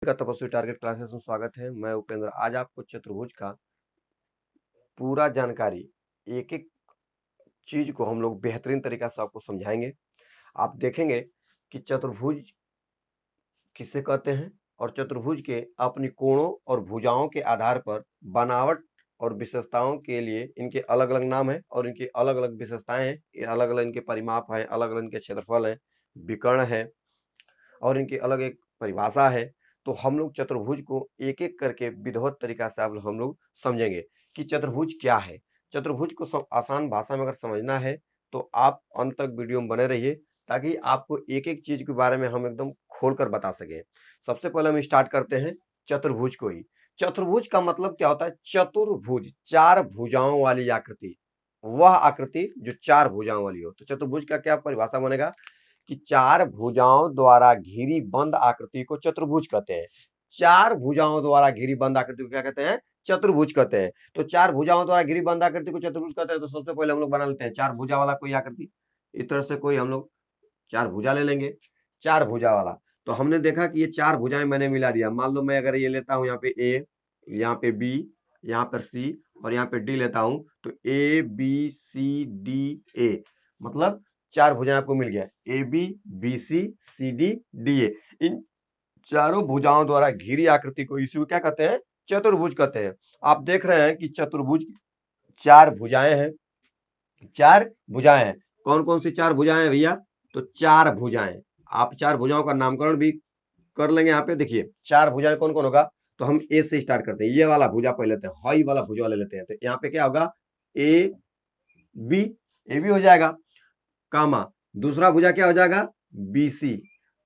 का तपस्वी target classes में स्वागत है। मैं उपेंद्र आज आपको चतुर्भुज का पूरा जानकारी एक एक चीज को हम लोग बेहतरीन तरीका से आपको समझाएंगे। आप देखेंगे कि चतुर्भुज किसे कहते हैं और चतुर्भुज के अपनी कोणों और भुजाओं के आधार पर बनावट और विशेषताओं के लिए इनके अलग अलग नाम है और इनकी अलग अलग विशेषताएं हैं, अलग अलग इनके परिमाप है, अलग अलग इनके क्षेत्रफल है, विकर्ण है और इनकी अलग एक परिभाषा है। तो हम लोग चतुर्भुज को एक एक करके विधिवत तरीका से आप हम लोग समझेंगे कि चतुर्भुज क्या है। चतुर्भुज को सब आसान भाषा में अगर समझना है तो आप अंत तक वीडियो में बने रहिए ताकि आपको एक एक चीज के बारे में हम एकदम खोलकर बता सकें। सबसे पहले हम स्टार्ट करते हैं चतुर्भुज को ही। चतुर्भुज का मतलब क्या होता है? चतुर्भुज, चार भुजाओं वाली आकृति, वह आकृति जो चार भुजाओं वाली हो। तो चतुर्भुज का क्या परिभाषा बनेगा कि चार भुजाओं द्वारा घिरी बंद आकृति को चतुर्भुज कहते हैं। चार भुजाओं द्वारा घिरी बंद आकृति को क्या कहते हैं? चतुर्भुज कहते हैं। तो चार भुजाओं द्वारा घिरी बंद आकृति को चतुर्भुज कहते हैं। तो सबसे पहले हम लोग बना लेते हैं चार भुजा वाला कोई आकृति। इस तरह से कोई हम लोग चार भुजा ले लेंगे, चार भुजा वाला। तो हमने देखा कि ये चार भुजाएं मैंने मिला दिया। मान लो मैं अगर ये लेता हूं यहाँ पे ए, यहाँ पे बी, यहाँ पर सी और यहाँ पे डी लेता हूं, तो A B C D A मतलब चार भुजाएं आपको मिल गया, A B B C D D A. इन चारों भुजाओं द्वारा घिरी आकृति को इसी को क्या कहते हैं? चतुर्भुज कहते हैं। आप देख रहे हैं कि चतुर्भुज चार भुजाएं हैं, चार भुजाएं हैं। कौन कौन सी चार भुजाएं हैं भैया? तो चार भुजाएं। आप चार भुजाओं का नामकरण भी कर लेंगे। यहाँ पे देखिए चार भुजाएं कौन कौन होगा। तो हम ए से स्टार्ट करते हैं। ये वाला भुजा पहले लेते हैं, हाई वाला भुजा ले लेते हैं। तो यहाँ पे क्या होगा? ए बी, ए बी हो जाएगा, कामा दूसरा भुजा क्या हो जाएगा? बी सी,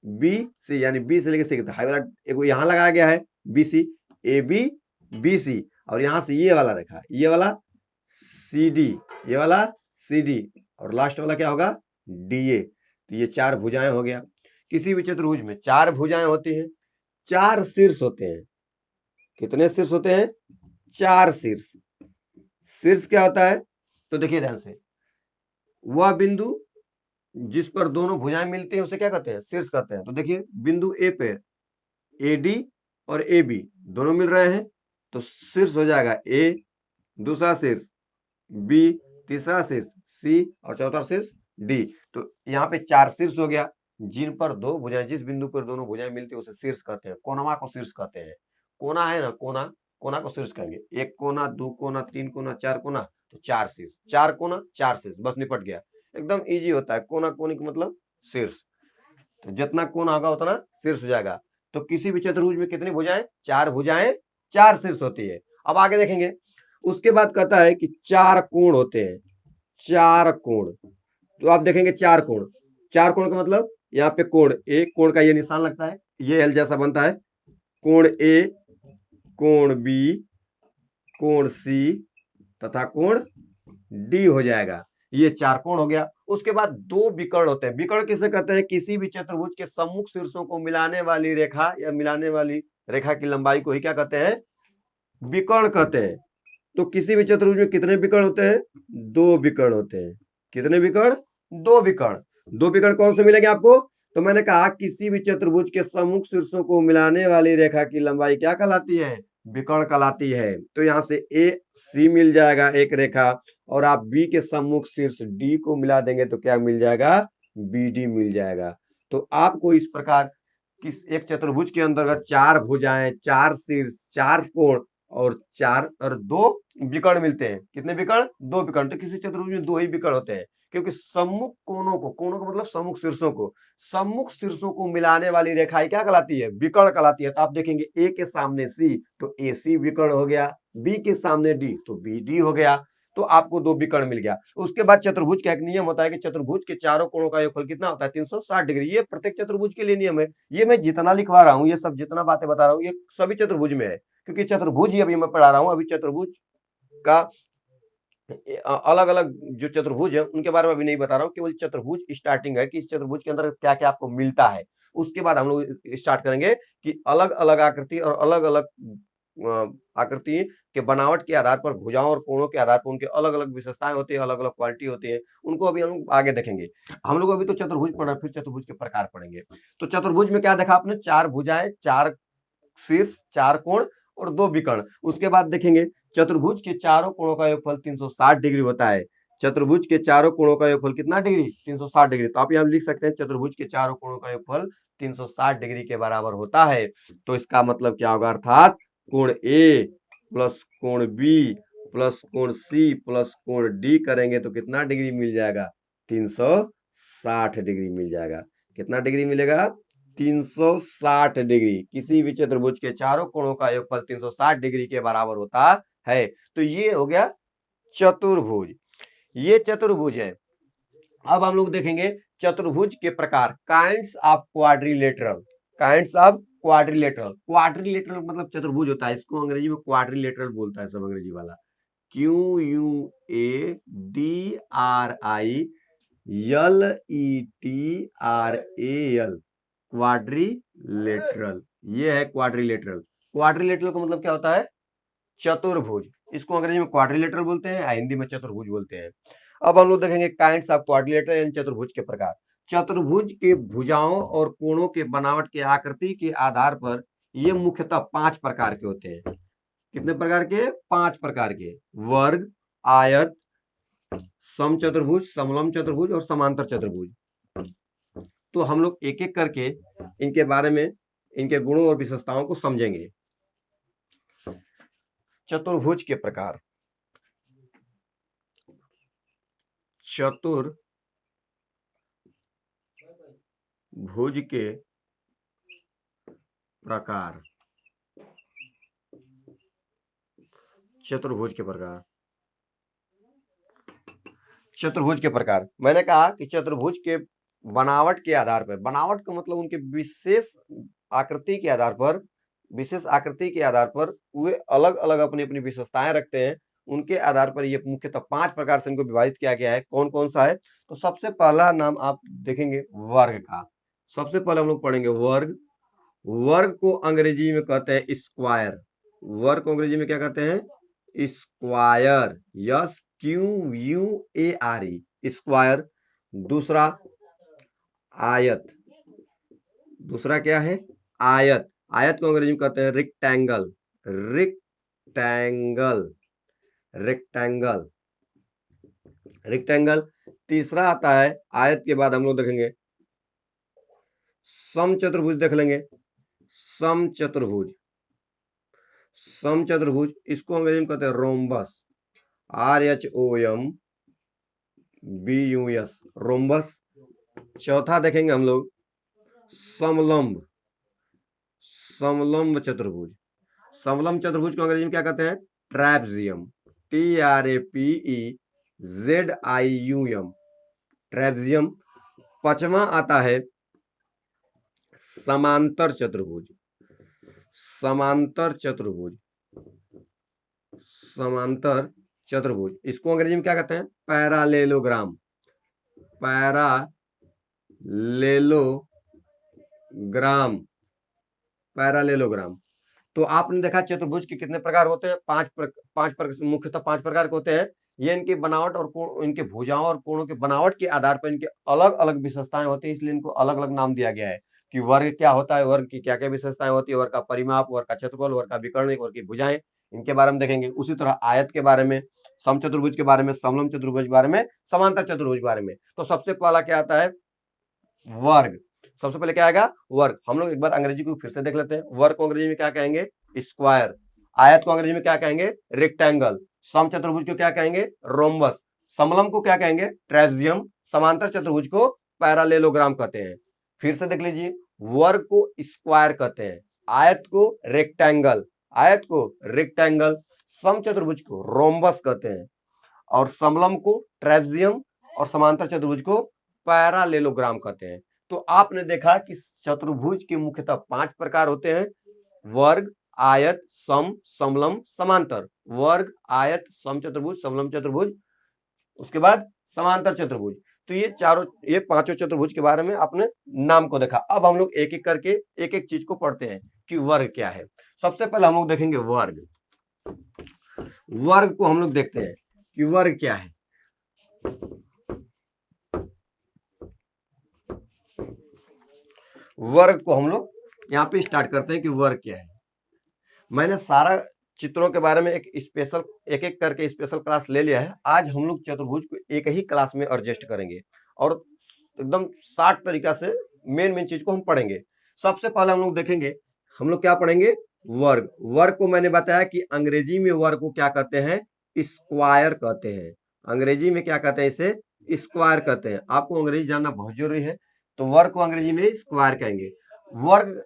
बी सी यानी बी से लेकर सी तक हाई वाला एक यहां लगाया गया है B C, A B B C, और यहां से ये वाला रेखा, ये वाला सी डी, ये वाला सी डी और लास्ट वाला क्या होगा? D A. तो ये चार भुजाएं हो गया। किसी भी चतुर्भुज में चार भुजाएं होती हैं, चार शीर्ष होते हैं। कितने शीर्ष होते हैं? चार शीर्ष। शीर्ष क्या होता है? तो देखिए ध्यान से, वह बिंदु जिस पर दोनों भुजाएं मिलती हैं उसे क्या कहते हैं? शीर्ष कहते हैं। तो देखिए बिंदु ए पे ए डी और ए बी दोनों मिल रहे हैं तो शीर्ष हो जाएगा ए, दूसरा शीर्ष बी, तीसरा शीर्ष सी और चौथा शीर्ष डी। तो यहाँ पे चार शीर्ष हो गया जिन पर दो भुजाएं, जिस बिंदु पर दोनों भुजाएं मिलती है उसे शीर्ष कहते हैं। कोनमा को शीर्ष कहते हैं। कोना है ना, कोना, कोना को शीर्ष कहेंगे। एक कोना, दो कोना, तीन कोना, चार कोना, तो चार शीर्ष। चार कोना चार शीर्ष, बस निपट गया। एकदम इजी होता है। कोना कोनिक मतलब शीर्ष। तो जितना कोना होगा उतना शीर्ष हो जाएगा। तो किसी भी चतुर्भुज में कितनी भुजाएं? चार भुजाएं, चार शीर्ष होती है। अब आगे देखेंगे। उसके बाद कहता है कि चार कोण होते हैं। चार कोण, तो आप देखेंगे चार कोण। चार कोण का मतलब यहाँ पे कोण ए, कोण का ये निशान लगता है, ये एल जैसा बनता है। कोण ए, कोण बी, कोण सी तथा कोण डी हो जाएगा। ये चार कोण हो गया। उसके बाद दो विकर्ण होते हैं। विकर्ण किसे कहते हैं? किसी भी चतुर्भुज के सम्मुख शीर्षों को मिलाने वाली रेखा या मिलाने वाली रेखा की लंबाई को ही क्या कहते हैं? विकर्ण कहते हैं। तो किसी भी चतुर्भुज में कितने विकर्ण होते हैं? दो विकर्ण होते हैं। कितने विकर्ण? दो विकर्ण। दो विकर्ण कौन से मिलेंगे आपको? तो मैंने कहा किसी भी चतुर्भुज के सम्मुख शीर्षों को मिलाने वाली रेखा की लंबाई क्या कहलाती है? विकर्ण कहलाती है। तो यहां से ए सी मिल जाएगा एक रेखा, और आप बी के सम्मुख शीर्ष डी को मिला देंगे तो क्या मिल जाएगा? बी डी मिल जाएगा। तो आपको इस प्रकार किस एक चतुर्भुज के अंतर्गत चार भुजाएं, चार शीर्ष, चार कोण और चार और दो विकर्ण मिलते हैं। कितने विकर्ण? दो विकर्ण। तो किसी चतुर्भुज में दो ही विकर्ण होते हैं क्योंकि सम्मुख कोणों को, कोणों का मतलब सम्मुख शीर्षों को, सम्मुख शीर्षों को मिलाने वाली रेखाएं क्या कहलाती है? विकर्ण कहलाती है। तो आप देखेंगे ए के सामने सी तो ए सी विकर्ण हो गया, बी के सामने डी तो बी डी हो गया। तो आपको दो विकर्ण मिल गया। उसके बाद चतुर्भुज का एक नियम होता है कि चतुर्भुज के चारों कोणों का योगफल कितना होता है? 360 डिग्री। ये प्रत्येक चतुर्भुज के लिए नियम है। ये मैं जितना लिखवा रहा हूँ, ये सब जितना बातें बता रहा हूँ, ये सभी चतुर्भुज में है क्योंकि चतुर्भुज ही अभी मैं पढ़ा रहा हूँ। अभी चतुर्भुज का अलग अलग जो चतुर्भुज है उनके बारे में अभी नहीं बता रहा हूँ, केवल चतुर्भुज स्टार्टिंग है कि इस चतुर्भुज के अंदर क्या क्या आपको मिलता है। उसके बाद हम लोग स्टार्ट करेंगे कि अलग अलग आकृति और अलग अलग आकृति के बनावट के आधार पर, भुजाओं और कोणों के आधार पर उनके अलग अलग विशेषताएं होती है, अलग अलग क्वालिटी होती है। उनको अभी हम लोग आगे देखेंगे। हम लोग अभी तो चतुर्भुज पढ़ा, फिर चतुर्भुज के प्रकार पढ़ेंगे। तो चतुर्भुज में क्या देखा आपने? चार भुजाएं, चार शीर्ष, 4 कोण और 2 विकर्ण। उसके बाद देखेंगे चतुर्भुज के चारों कोणों का योगफल 360 डिग्री होता है। चतुर्भुज के चारों कोणों का योगफल कितना डिग्री? 360 डिग्री। तो आप यहाँ लिख सकते हैं चतुर्भुज के चारों कोणों का योगफल 360 डिग्री के बराबर होता है। तो इसका मतलब क्या होगा? अर्थात कोण ए प्लस कोण बी प्लस कोण सी प्लस कोण डी करेंगे तो कितना डिग्री मिल जाएगा? 360 डिग्री मिल जाएगा। कितना डिग्री मिलेगा? 360 डिग्री। किसी भी चतुर्भुज के चारों कोणों का योगफल 360 डिग्री के बराबर होता है। तो ये हो गया चतुर्भुज। ये चतुर्भुज है। अब हम लोग देखेंगे चतुर्भुज के प्रकार, kinds of quadrilateral. Kinds of quadrilateral. Quadrilateral मतलब चतुर्भुज होता है, इसको अंग्रेजी में क्वाड्रिलेटरल बोलता है सब अंग्रेजी वाला। QUADRILETRAL, quadrilateral. ये है क्वाड्रिलेटरल। क्वाड्रिलेटरल का मतलब क्या होता है? चतुर्भुज। इसको अंग्रेजी में क्वाड्रिलेटरल बोलते हैं, हिंदी में चतुर्भुज बोलते हैं। अब हम लोग देखेंगे काइंड्स ऑफ क्वाड्रिलेटरल यानी चतुर्भुज के प्रकार। चतुर्भुज के भुजाओं और कोणों के बनावट के आकृति के आधार पर ये मुख्यतः 5 प्रकार के होते हैं। कितने प्रकार के? 5 प्रकार के। वर्ग, आयत, समचतुर्भुज, समलंब चतुर्भुज और समांतर चतुर्भुज। तो हम लोग एक एक करके इनके बारे में, इनके गुणों और विशेषताओं को समझेंगे। चतुर्भुज के प्रकार। चतुर्भुज के प्रकार। चतुर्भुज के प्रकार। चतुर्भुज के प्रकार मैंने कहा कि चतुर्भुज के बनावट के आधार पर, बनावट का मतलब उनके विशेष आकृति के आधार पर, विशेष आकृति के आधार पर वे अलग अलग अपनी अपनी विशेषताएं रखते हैं। उनके आधार पर ये मुख्यतः 5 प्रकार से इनको विभाजित किया गया है। कौन कौन सा है? तो सबसे पहला नाम आप देखेंगे वर्ग का। सबसे पहले हम लोग पढ़ेंगे वर्ग। वर्ग को अंग्रेजी में कहते हैं स्क्वायर। वर्ग को अंग्रेजी में क्या कहते हैं? स्क्वायर। SQUARE, square. दूसरा आयत। दूसरा क्या है? आयत। आयत को अंग्रेजी में कहते हैं रेक्टेंगल। रेक्टेंगल। रेक्टेंगल। रेक्टेंगल। तीसरा आता है आयत के बाद हम लोग देखेंगे समचतुर्भुज, देख लेंगे समचतुर्भुज। समचतुर्भुज इसको अंग्रेजी में कहते हैं रोम्बस। RHOMBUS, rhombus. चौथा देखेंगे हम लोग समलंब। समलंब चतुर्भुज। समलंब चतुर्भुज को अंग्रेजी में क्या कहते हैं? ट्रैपजियम। TRAPEZIUM, ट्रैपजियम। पांचवा आता है समांतर चतुर्भुज। समांतर चतुर्भुज। समांतर चतुर्भुज इसको अंग्रेजी में क्या कहते हैं? पैरालेलोग्राम। पैरालेलोग्राम। पैरालेलोग्राम। तो आपने देखा चतुर्भुज के कितने प्रकार होते हैं? 5 प्रकार, मुख्यतः 5 प्रकार के होते हैं। ये इनकी बनावट और कोण, इनके भुजाओं और कोणों के बनावट के आधार पर इनके अलग अलग विशेषताएं होती है, इसलिए इनको अलग अलग नाम दिया गया है कि वर्ग क्या होता है, वर्ग की क्या क्या विशेषताएं होती है, वर्ग का परिमाप, वर्ग का क्षेत्रफल, वर्ग का विकर्ण, वर्ग की भुजाएं, इनके बारे में देखेंगे। उसी तरह आयत के बारे में, समचतुर्भुज के बारे में, समलंब चतुर्भुज के बारे में, समांतर चतुर्भुज के बारे में। तो सबसे पहला क्या आता है? वर्ग। सबसे पहले क्या आएगा? वर्ग। हम लोग एक बार अंग्रेजी को फिर से देख लेते हैं। वर्ग को अंग्रेजी में क्या कहेंगे? स्क्वायर। आयत को अंग्रेजी में क्या कहेंगे? रेक्टेंगल। समचतुर्भुज को क्या कहेंगे? रोम्बस। समलंब को क्या कहेंगे? ट्रेपजियम। समांतर चतुर्भुज को पैरालेलोग्राम कहते हैं। फिर से देख लीजिए, वर्ग को स्क्वायर कहते हैं, आयत को रेक्टेंगल, आयत को रेक्टेंगल, समचतुर्भुज को रोम्बस कहते हैं और समलंब को ट्रेपजियम और समांतर चतुर्भुज को पैरालेलोग्राम कहते हैं। तो आपने देखा कि चतुर्भुज के मुख्यतः 5 प्रकार होते हैं। वर्ग, आयत, सम, समलंब, समांतर। वर्ग, आयत, समचतुर्भुज, समलंब चतुर्भुज, उसके बाद समांतर चतुर्भुज। तो ये पांचों चतुर्भुज के बारे में आपने नाम को देखा। अब हम लोग एक एक करके एक एक चीज को पढ़ते हैं कि वर्ग क्या है। सबसे पहले हम लोग देखेंगे वर्ग। वर्ग को हम लोग देखते हैं कि वर्ग क्या है। वर्ग को हम लोग यहाँ पे स्टार्ट करते हैं कि वर्ग क्या है। मैंने सारा चित्रों के बारे में एक एक करके स्पेशल क्लास ले लिया है। आज हम लोग चतुर्भुज को एक ही क्लास में एडजस्ट करेंगे और एकदम शार्ट तरीका से मेन चीज को हम पढ़ेंगे। सबसे पहले हम लोग देखेंगे, हम लोग क्या पढ़ेंगे, वर्ग। वर्ग को मैंने बताया कि अंग्रेजी में वर्ग को क्या कहते हैं, स्क्वायर कहते हैं। अंग्रेजी में क्या कहते हैं, इसे स्क्वायर कहते हैं। आपको अंग्रेजी जानना बहुत जरूरी है। तो वर्ग को अंग्रेजी में स्क्वायर कहेंगे। वर्ग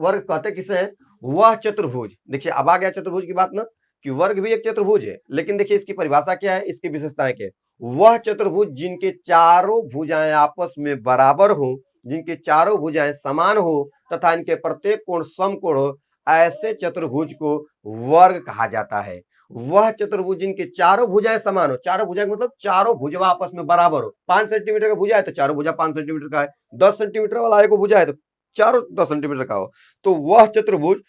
वर्ग कहते किसे हैं, वह चतुर्भुज। देखिए अब आ गया चतुर्भुज की बात ना, कि वर्ग भी एक चतुर्भुज है, लेकिन देखिए इसकी परिभाषा क्या है, इसकी विशेषताएं क्या है। वह चतुर्भुज जिनके चारों भुजाएं आपस में बराबर हो, जिनके चारों भुजाएं समान हो तथा इनके प्रत्येक कोण समकोण हो, ऐसे चतुर्भुज को वर्ग कहा जाता है। वह चतुर्भुज जिनके चारों भुजाएं समान हो, चारों भुजाएं मतलब चारों भुजा आपस में बराबर हो। 5 सेंटीमीटर का भुजा है तो चारों भुजा 5 सेंटीमीटर का है। 10 सेंटीमीटर वाला एक भुजा है तो चारों 10 सेंटीमीटर का हो। तो वह चतुर्भुज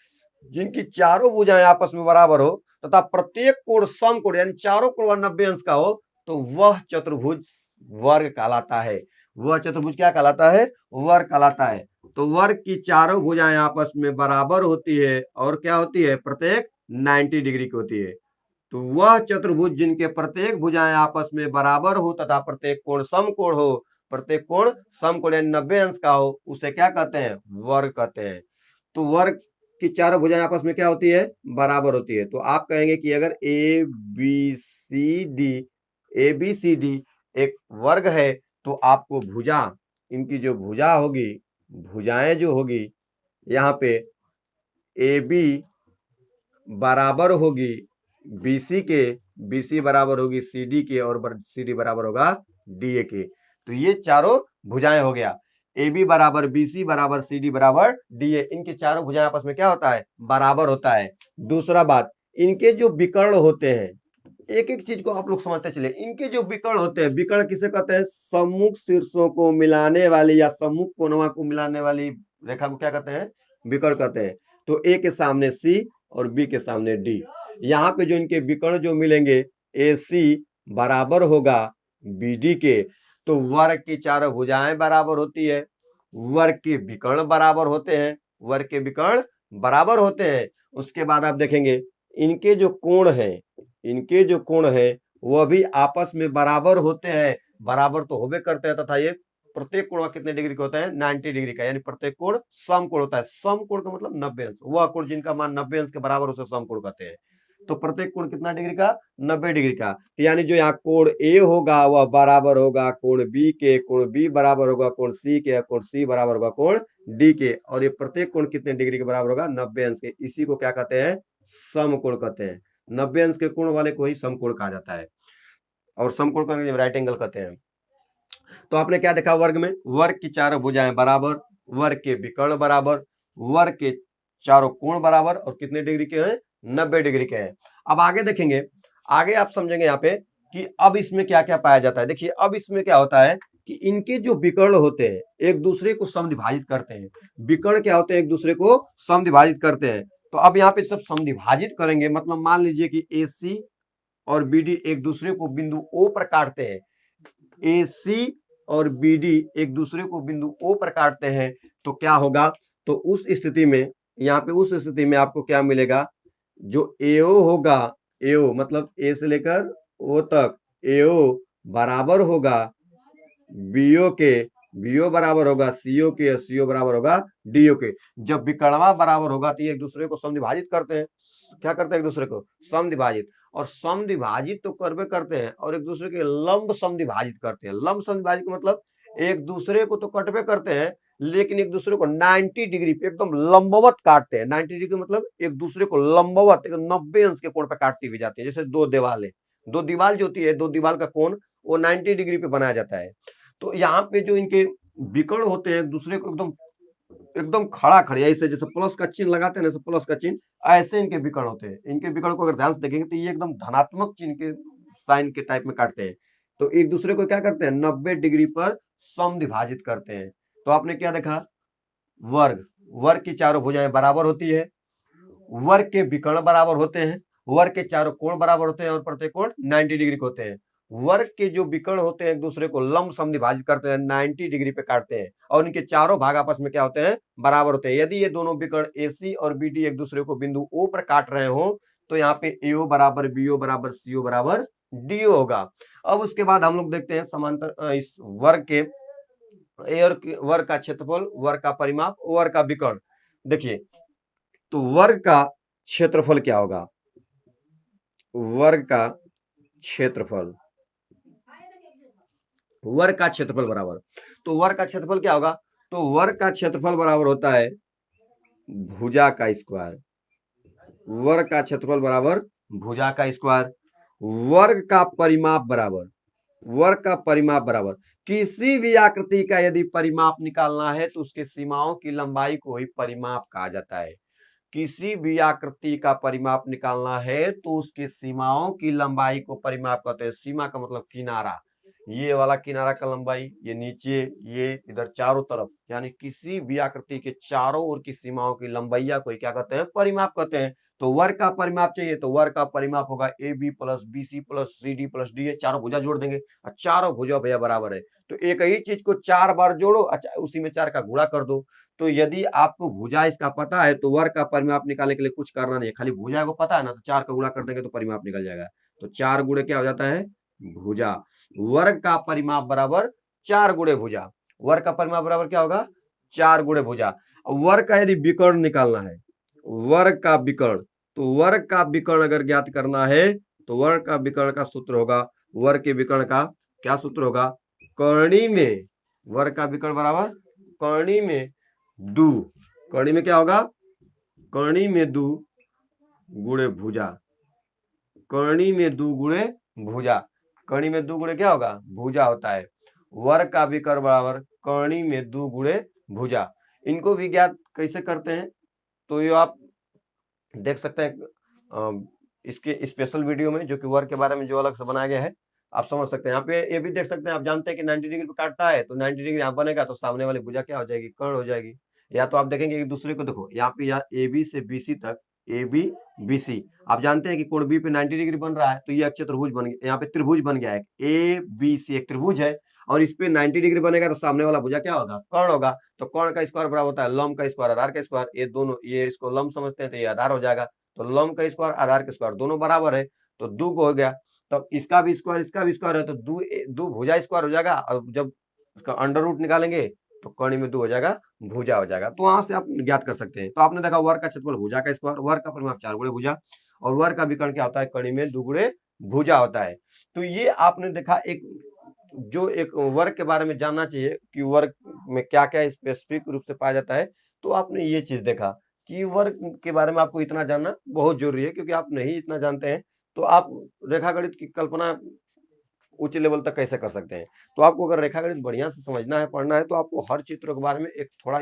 जिनकी चारों भुजाएं आपस में बराबर हो तथा प्रत्येक कोण समकोण यानी चारों कोण 90 अंश का हो, तो वह चतुर्भुज वर्ग कहलाता है। वह चतुर्भुज क्या कहलाता है, वर्ग कहलाता है। तो वर्ग की चारों भुजाएं आपस में बराबर होती है और क्या होती है, प्रत्येक 90 डिग्री की होती है। तो वह चतुर्भुज जिनके प्रत्येक भुजाएं आपस में बराबर हो तथा प्रत्येक कोण समकोण हो, प्रत्येक कोण समकोण यानी 90 अंश का हो, उसे क्या कहते हैं, वर्ग कहते हैं। तो वर्ग की चारों भुजाएं आपस में क्या होती है, बराबर होती है। तो आप कहेंगे कि अगर ए बी सी डी एक वर्ग है, तो आपको भुजा, इनकी जो भुजा होगी, भुजाएं जो होगी, यहाँ पे ए बी बराबर होगी बीसी के, बीसी बराबर होगी सीडी के और सीडी बराबर होगा डीए के। तो ये चारों भुजाएं हो गया, ए बी बराबर बीसी बराबर सीडी बराबर डीए। इनके चारों भुजाएं आपस में क्या होता है, बराबर होता है। दूसरा बात, इनके जो विकर्ण होते हैं, एक एक चीज को आप लोग समझते चले। इनके जो विकर्ण होते हैं, विकर्ण किसे कहते हैं, सम्मुख शीर्षों को मिलाने वाली या सम्मुख कोणों को मिलाने वाली रेखा को क्या कहते हैं, विकर्ण कहते हैं। तो ए के सामने सी और बी के सामने डी। यहाँ पे जो इनके विकर्ण जो मिलेंगे, ए सी बराबर होगा बी डी के। तो वर्ग की चारों भुजाएं बराबर होती है, वर्ग के विकर्ण बराबर होते हैं, वर्ग के विकर्ण बराबर होते हैं। उसके बाद आप देखेंगे इनके जो कोण है, इनके जो कोण है वह भी आपस में बराबर होते हैं। बराबर तो होबे करते हैं तथा ये प्रत्येक कोण कितने डिग्री का होता है, 90 डिग्री का, यानी प्रत्येक कोण समकोण होता है। समकोण का मतलब 90 अंश। वह कोण जिनका मान 90 अंश के बराबर उसे समकोण कहते हैं। तो प्रत्येक कोण कितना डिग्री का, 90 डिग्री का। तो यानी जो यहाँ कोण ए होगा वह बराबर होगा कोण बी के, कोण बी बराबर होगा कोण सी के, कोण सी बराबर होगा कोण डी के। और ये प्रत्येक कोण कितने डिग्री के बराबर होगा, 90 अंश के। इसी को क्या कहते हैं, समकोण कहते हैं। 90 अंश के कोण वाले को ही समकोण कहा जाता है और समकोण को राइट एंगल कहते हैं। तो आपने क्या देखा, वर्ग में वर्ग की चारों भुजाएं बराबर, वर्ग के विकर्ण बराबर, वर्ग के चारों कोण बराबर और कितने डिग्री के हैं, 90 डिग्री के हैं। अब आगे देखेंगे, आगे आप समझेंगे यहाँ पे कि अब इसमें क्या क्या पाया जाता है। देखिए अब इसमें क्या होता है कि इनके जो विकर्ण होते हैं एक दूसरे को समद्विभाजित करते हैं। विकर्ण क्या होते हैं, एक दूसरे को समद्विभाजित करते हैं। तो अब यहाँ पे सब समद्विभाजित करेंगे, मतलब मान लीजिए कि ए सी और बी डी एक दूसरे को बिंदु ओ पर काटते हैं। ए सी और बी डी एक दूसरे को बिंदु ओ पर काटते हैं, तो क्या होगा, तो उस स्थिति में, यहाँ पे उस स्थिति में आपको क्या मिलेगा, जो एओ होगा, एओ मतलब ए से लेकर ओ तक, एओ बराबर होगा बीओ के, बीओ बराबर होगा सीओ के, सीओ बराबर होगा डीओ के। जब विकर्णवा बराबर होगा तो ये एक दूसरे को समद्विभाजित करते हैं। क्या करते हैं, एक दूसरे को समद्विभाजित। और समद्विभाजित तो करबे करते हैं और एक दूसरे के लंब समद्विभाजित करते हैं। लंब समद्विभाजित का मतलब एक दूसरे को तो कटबे करते हैं लेकिन एक दूसरे को 90 डिग्री पे एकदम लंबवत काटते हैं। 90 डिग्री मतलब एक दूसरे को लंबवत 90 अंश के कोण पे काटती हुई जाती है। जैसे दो दीवारें, दो दीवार जो होती है, दो दीवार का कोण वो 90 डिग्री पे बनाया जाता है। तो यहाँ पे जो इनके विकर्ण होते हैं एक दूसरे को एकदम एकदम खड़ा खड़े, ऐसे जैसे प्लस का चिन्ह लगाते हैं ना, प्लस का चिन्ह, ऐसे इनके विकर्ण होते हैं। इनके विकर्ण को अगर ध्यान से देखेंगे तो ये एकदम धनात्मक चिन्ह के साइन के टाइप में काटते हैं। तो एक दूसरे को क्या करते हैं, 90 डिग्री पर समद्विभाजित करते हैं। तो आपने क्या देखा, वर्ग, वर्ग की चारों भुजाएं बराबर होती है, वर्ग के विकर्ण बराबर होते हैं, वर्ग के चारों कोण बराबर होते हैं और प्रत्येक कोण 90 डिग्री के होते हैं। वर्ग के जो विकर्ण होते हैं एक दूसरे को लंबसम विभाजित करते हैं, 90 डिग्री पे काटते हैं और इनके चारों भाग आपस में क्या होते हैं, बराबर होते हैं। यदि ये दोनों विकर्ण AC और BD एक दूसरे को बिंदु O पर काट रहे हो तो यहाँ पे AO बराबर BO बराबर CO बराबर DO होगा। अब उसके बाद हम लोग देखते हैं समांतर इस वर्ग के वर्ग का क्षेत्रफल, वर्ग का परिमाप, वर्ग का विकर्ण। देखिए तो वर्ग का क्षेत्रफल क्या होगा, वर्ग का क्षेत्रफल, वर्ग का क्षेत्रफल बराबर, तो वर्ग का क्षेत्रफल क्या होगा, तो वर्ग का क्षेत्रफल बराबर होता है भुजा का स्क्वायर, वर्ग का क्षेत्रफल बराबर भुजा का स्क्वायर, वर्ग का परिमाप बराबर, वर्ग का परिमाप बराबर, किसी भी आकृति का यदि परिमाप निकालना है तो उसके सीमाओं की लंबाई को ही परिमाप कहा जाता है। किसी भी आकृति का परिमाप निकालना है तो उसके सीमाओं की लंबाई को परिमाप कहते हैं। सीमा का मतलब किनारा, ये वाला किनारा का लंबाई, ये नीचे, ये इधर चारों तरफ, यानी किसी भी आकृति के चारों ओर की सीमाओं की लंबाइया को क्या कहते हैं, परिमाप कहते हैं। तो वर्ग का परिमाप चाहिए तो वर्ग का परिमाप होगा AB plus BC plus CD plus DA, चारों भुजा जोड़ देंगे और चारों भुजा भैया बराबर है। तो एक ही चीज को 4 बार जोड़ो, अच्छा उसी में 4 का गुणा कर दो। तो यदि आपको भुजा इसका पता है तो वर्ग का परिमाप निकालने के लिए कुछ करना नहीं है, खाली भुजा को पता है ना, तो 4 का गुणा कर देंगे तो परिमाप निकल जाएगा। तो 4 गुणे क्या हो जाता है, भुजा। वर्ग का परिमाप बराबर 4 गुणे भुजा, वर्ग का परिमाप बराबर क्या होगा, 4 गुणे भुजा। वर्ग का यदि विकर्ण निकालना है, वर्ग का विकर्ण, तो वर्ग का विकर्ण अगर ज्ञात करना है तो वर्ग का विकर्ण का सूत्र होगा, वर्ग के विकर्ण का क्या सूत्र होगा, कर्णी में, वर्ग का विकर्ण बराबर कर्णी में दू, कर्णी में क्या होगा, कर्णी में दू गुणे भुजा, कर्णी में दू गुणे भुजा, कर्णी में दू गुणे क्या होगा, भुजा होता है। वर्ग का विकर्ण बराबर कर्णी में दू गुणे भुजा। इनको भी ज्ञात कैसे करते हैं तो ये आप देख सकते हैं इसके स्पेशल वीडियो में, जो कि वर्ग के बारे में जो अलग से बनाया गया है, आप समझ सकते हैं। यहाँ पे ये भी देख सकते हैं, आप जानते हैं कि 90 डिग्री पे काटता है तो 90 डिग्री यहाँ बनेगा तो सामने वाली भुजा क्या हो जाएगी, कर्ण हो जाएगी। या तो आप देखेंगे एक दूसरे को, देखो यहाँ पे AB से BC तक, AB BC, आप जानते हैं कि कोण B पे 90 डिग्री बन रहा है तो ये चतुर्भुज बन गया, यहाँ पे त्रिभुज बन गया है, ABC एक त्रिभुज है और इस पे 90 डिग्री बनेगा तो सामने वाला भुजा क्या होगा, कर्ण होगा। तो कर्ण का स्क्वायर बराबर होता है लंब का स्क्वायर आधार का स्क्वायर, ये दोनों, ये इसको लंब समझते हैं तो ये आधार हो जाएगा। तो लंब का स्क्वायर आधार का स्क्वायर दोनों बराबर है तो दो हो गया, तो इसका भी स्क्वायर इसका भी स्क्वायर है तो दो भुजा स्क्वायर हो जाएगा, और जब इसका अंडर रूट निकालेंगे तो कर्ण में 2 हो जाएगा, भुजा हो जाएगा। तो वहां से आप ज्ञात कर सकते हैं। तो आपने देखा वर्ग का क्षेत्रफल भुजा का स्क्वायर, वर्ग का परिमाप 4 गुणे भुजा, और वर्ग का विकर्ण क्या होता है, कर्ण में 2 गुणे भुजा होता है। तो ये आपने देखा एक जो एक वर्ग के बारे में जानना चाहिए कि वर्ग में क्या क्या स्पेसिफिक रूप से पाया जाता है, तो आपने ये चीज देखा कि वर्ग के बारे में आपको इतना जानना बहुत जरूरी है, क्योंकि आप नहीं इतना जानते हैं तो आप रेखागणित की कल्पना उच्च लेवल तक कैसे कर सकते हैं। तो आपको अगर रेखागणित बढ़िया से समझना है, पढ़ना है, तो आपको हर चित्र के बारे में एक थोड़ा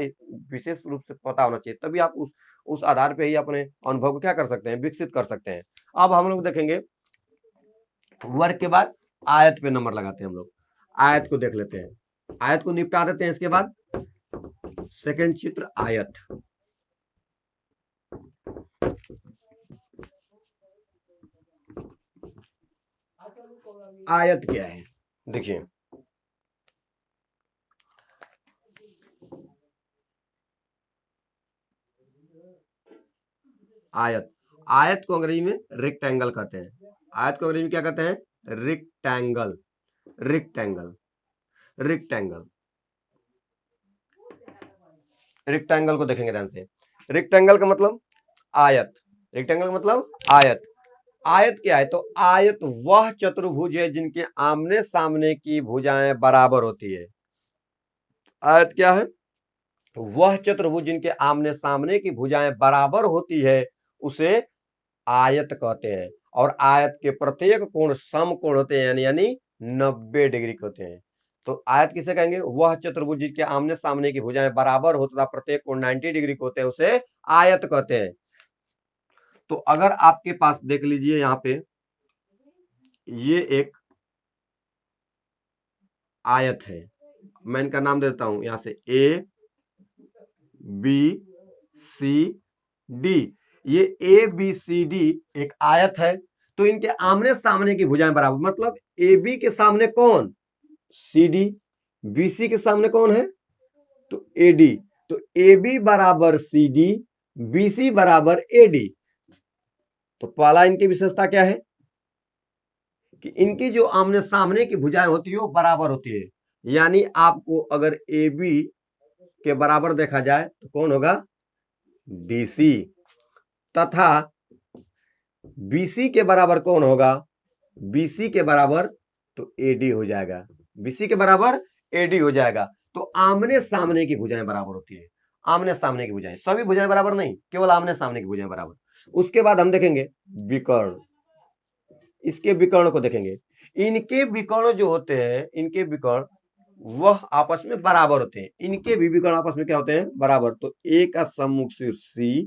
विशेष रूप से पता होना चाहिए, तभी आप उस आधार पे ही अपने अनुभव को क्या कर सकते हैं, विकसित कर सकते हैं। अब हम लोग देखेंगे वर्ग के बाद आयत पे नंबर लगाते हैं हम लोग, आयत को देख लेते हैं, आयत को निपटा देते हैं। इसके बाद सेकंड चित्र आयत, आयत क्या है, देखिए आयत, आयत को अंग्रेजी में रेक्टेंगल कहते हैं, आयत को अंग्रेजी में क्या कहते हैं, रेक्टेंगल, रेक्टेंगल, रेक्टेंगल, रेक्टेंगल को देखेंगे ध्यान से। रेक्टेंगल का मतलब आयत, रेक्टेंगल का मतलब आयत। आयत क्या है, तो आयत वह चतुर्भुज है जिनके आमने सामने की भुजाएं बराबर होती है। आयत क्या है, वह चतुर्भुज जिनके आमने सामने की भुजाएं बराबर होती है उसे आयत कहते हैं। और आयत के प्रत्येक कोण समकोण होते हैं, यानी 90 डिग्री के होते हैं। तो आयत किसे कहेंगे, वह चतुर्भुज जिसके आमने सामने की भुजाएं बराबर हो तथा प्रत्येक कोण 90 डिग्री के होते हैं उसे आयत कहते हैं। तो अगर आपके पास देख लीजिए यहां पे ये एक आयत है, मैं इनका नाम देता हूं यहां से A B C D, ये A B C D एक आयत है। तो इनके आमने सामने की भुजाएं बराबर, मतलब AB के सामने कौन, CD, BC के सामने कौन है, तो AD, तो AB बराबर CD, BC बराबर AD। तो पहला इनकी विशेषता क्या है कि इनकी जो आमने सामने की भुजाएं होती है वो बराबर होती है, यानी आपको अगर AB के बराबर देखा जाए तो कौन होगा, DC, तथा BC के बराबर कौन होगा, BC के बराबर तो AD हो जाएगा, BC के बराबर AD हो जाएगा। तो आमने सामने की भुजाएं बराबर होती है, आमने सामने की भुजाएं, सभी भुजाएं बराबर नहीं, केवल आमने सामने की भुजाएं बराबर। उसके बाद हम देखेंगे विकर्ण, इसके विकर्ण को देखेंगे। इनके विकर्ण जो होते हैं, इनके विकर्ण वह आपस में बराबर होते हैं, इनके भी विकर्ण आपस में क्या होते हैं, बराबर। तो A का सम्मुख शीर्ष C,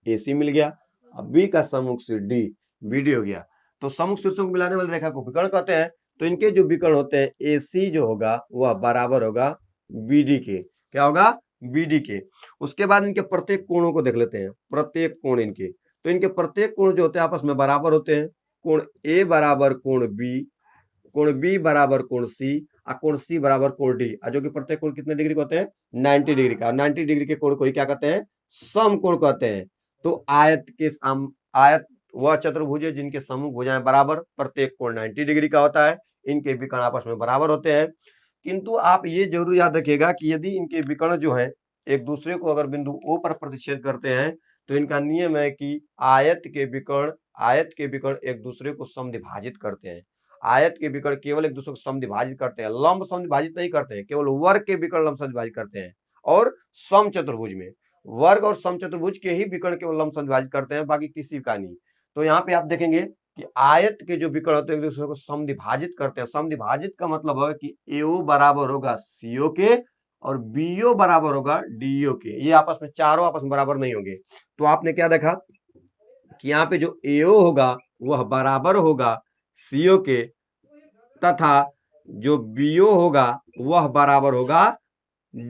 AC मिल गया, अब B का सम्मुख शीर्ष D, BD हो गया। तो सम्मुख शीर्षों को मिलाने वाली रेखा को विकर्ण कहते हैं। तो इनके जो विकर्ण होते हैं, AC जो होगा वह बराबर होगा BD के, क्या होगा, BD के। उसके बाद इनके प्रत्येक कोणों को देख लेते हैं, प्रत्येक कोण इनके। तो इनके प्रत्येक कोण जो होते हैं आपस में बराबर होते हैं। कोण A बराबर कोण B, कोण B बराबर कोण C, और कोण C बराबर कोण D, जो कि प्रत्येक कोण कितने डिग्री के होते हैं, 90 डिग्री का। 90 डिग्री के कोण को ही क्या कहते हैं, समकोण कहते हैं। तो आयत वह चतुर्भुज है जिनके सम्मुख भुजाएं बराबर, प्रत्येक कोण 90 डिग्री का होता है, इनके विकर्ण आपस में बराबर होते हैं। किंतु आप ये जरूर याद रखिएगा कि यदि इनके विकर्ण जो है एक दूसरे को अगर बिंदु O पर प्रतिच्छेद करते हैं तो इनका नियम है कि आयत के विकर्ण एक दूसरे को समद्विभाजित करते हैं। आयत के विकर्ण केवल एक दूसरे को समद्विभाजित करते हैं, लंब समद्विभाजित नहीं करते हैं, केवल वर्ग के विकर्ण लंब समद्विभाजित करते हैं। और समचतुर्भुज में वर्ग और समचतुर्भुज के ही विकर्ण केवल लंब समद्विभाजित करते हैं, बाकी किसी का नहीं। तो यहाँ पे आप देखेंगे कि आयत के जो विकर्ण होते हैं एक दूसरे को समद्विभाजित करते हैं। समद्विभाजित का मतलब है कि AO बराबर होगा CO के और BO बराबर होगा DO के, ये आपस में चारों आपस में बराबर नहीं होंगे। तो आपने क्या देखा कि यहाँ पे जो AO होगा वह बराबर होगा CO के, तथा जो BO होगा वह बराबर होगा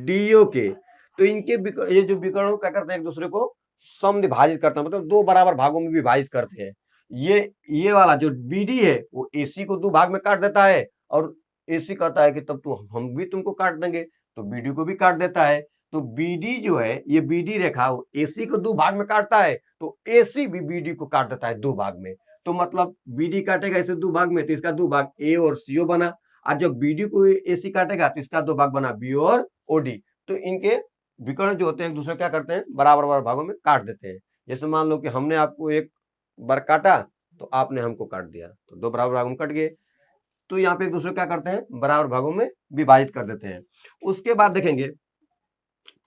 DO के। तो इनके ये जो विकर्ण क्या करते हैं, एक दूसरे को समद्विभाजित करते हैं, मतलब दो बराबर भागों में विभाजित करते हैं। ये वाला जो BD है वो AC को दो भाग में काट देता है, और AC कहता है कि तब तो हम भी तुमको काट देंगे, तो BD को भी काट देता है। तो BD जो है, ये BD रेखा वो AC को दो भाग में काटता है, तो AC भी BD को काट देता है दो भाग में। तो मतलब BD काटेगा इसे दो भाग में, तो इसका दो भाग A और CO बना, और जब BD को AC काटेगा तो इसका दो भाग बना BO और OD। तो इनके विकर्ण जो होते हैं एक दूसरे क्या करते हैं, बराबर बराबर भागों में काट देते हैं। जैसे मान लो कि हमने आपको एक बार काटा तो आपने हमको काट दिया, तो दो बराबर भागों में कट गए। तो यहाँ पे एक दूसरे क्या करते हैं, बराबर भागों में विभाजित कर देते हैं। उसके बाद देखेंगे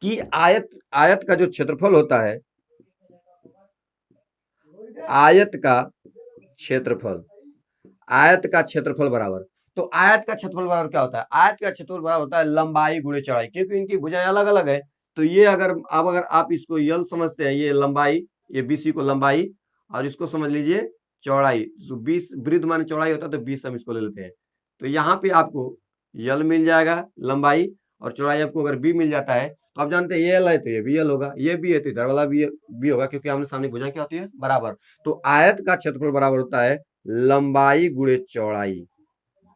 कि आयत का जो क्षेत्रफल होता है, आयत का क्षेत्रफल बराबर, तो आयत का क्षेत्रफल बराबर क्या होता है, आयत का क्षेत्रफल बराबर होता है लंबाई गुणे चौड़ाई, क्योंकि इनकी भुजाएं अलग अलग है। तो ये अगर आप इसको यल समझते हैं, ये लंबाई, ये BC को लंबाई, और इसको समझ लीजिए चौड़ाई। तो 20 वृत्त माने चौड़ाई होता है, तो 20 हम इसको ले लेते हैं। तो यहाँ पे आपको यल मिल जाएगा लंबाई, और चौड़ाई आपको अगर B मिल जाता है, तो आप जानते हैं ये L है तो ये भी L होगा, ये B है तो इधर वाला B होगा, क्योंकि आमने सामने भुजाएं क्या होती है, बराबर। तो आयत का क्षेत्रफल बराबर होता है लंबाई गुणे चौड़ाई,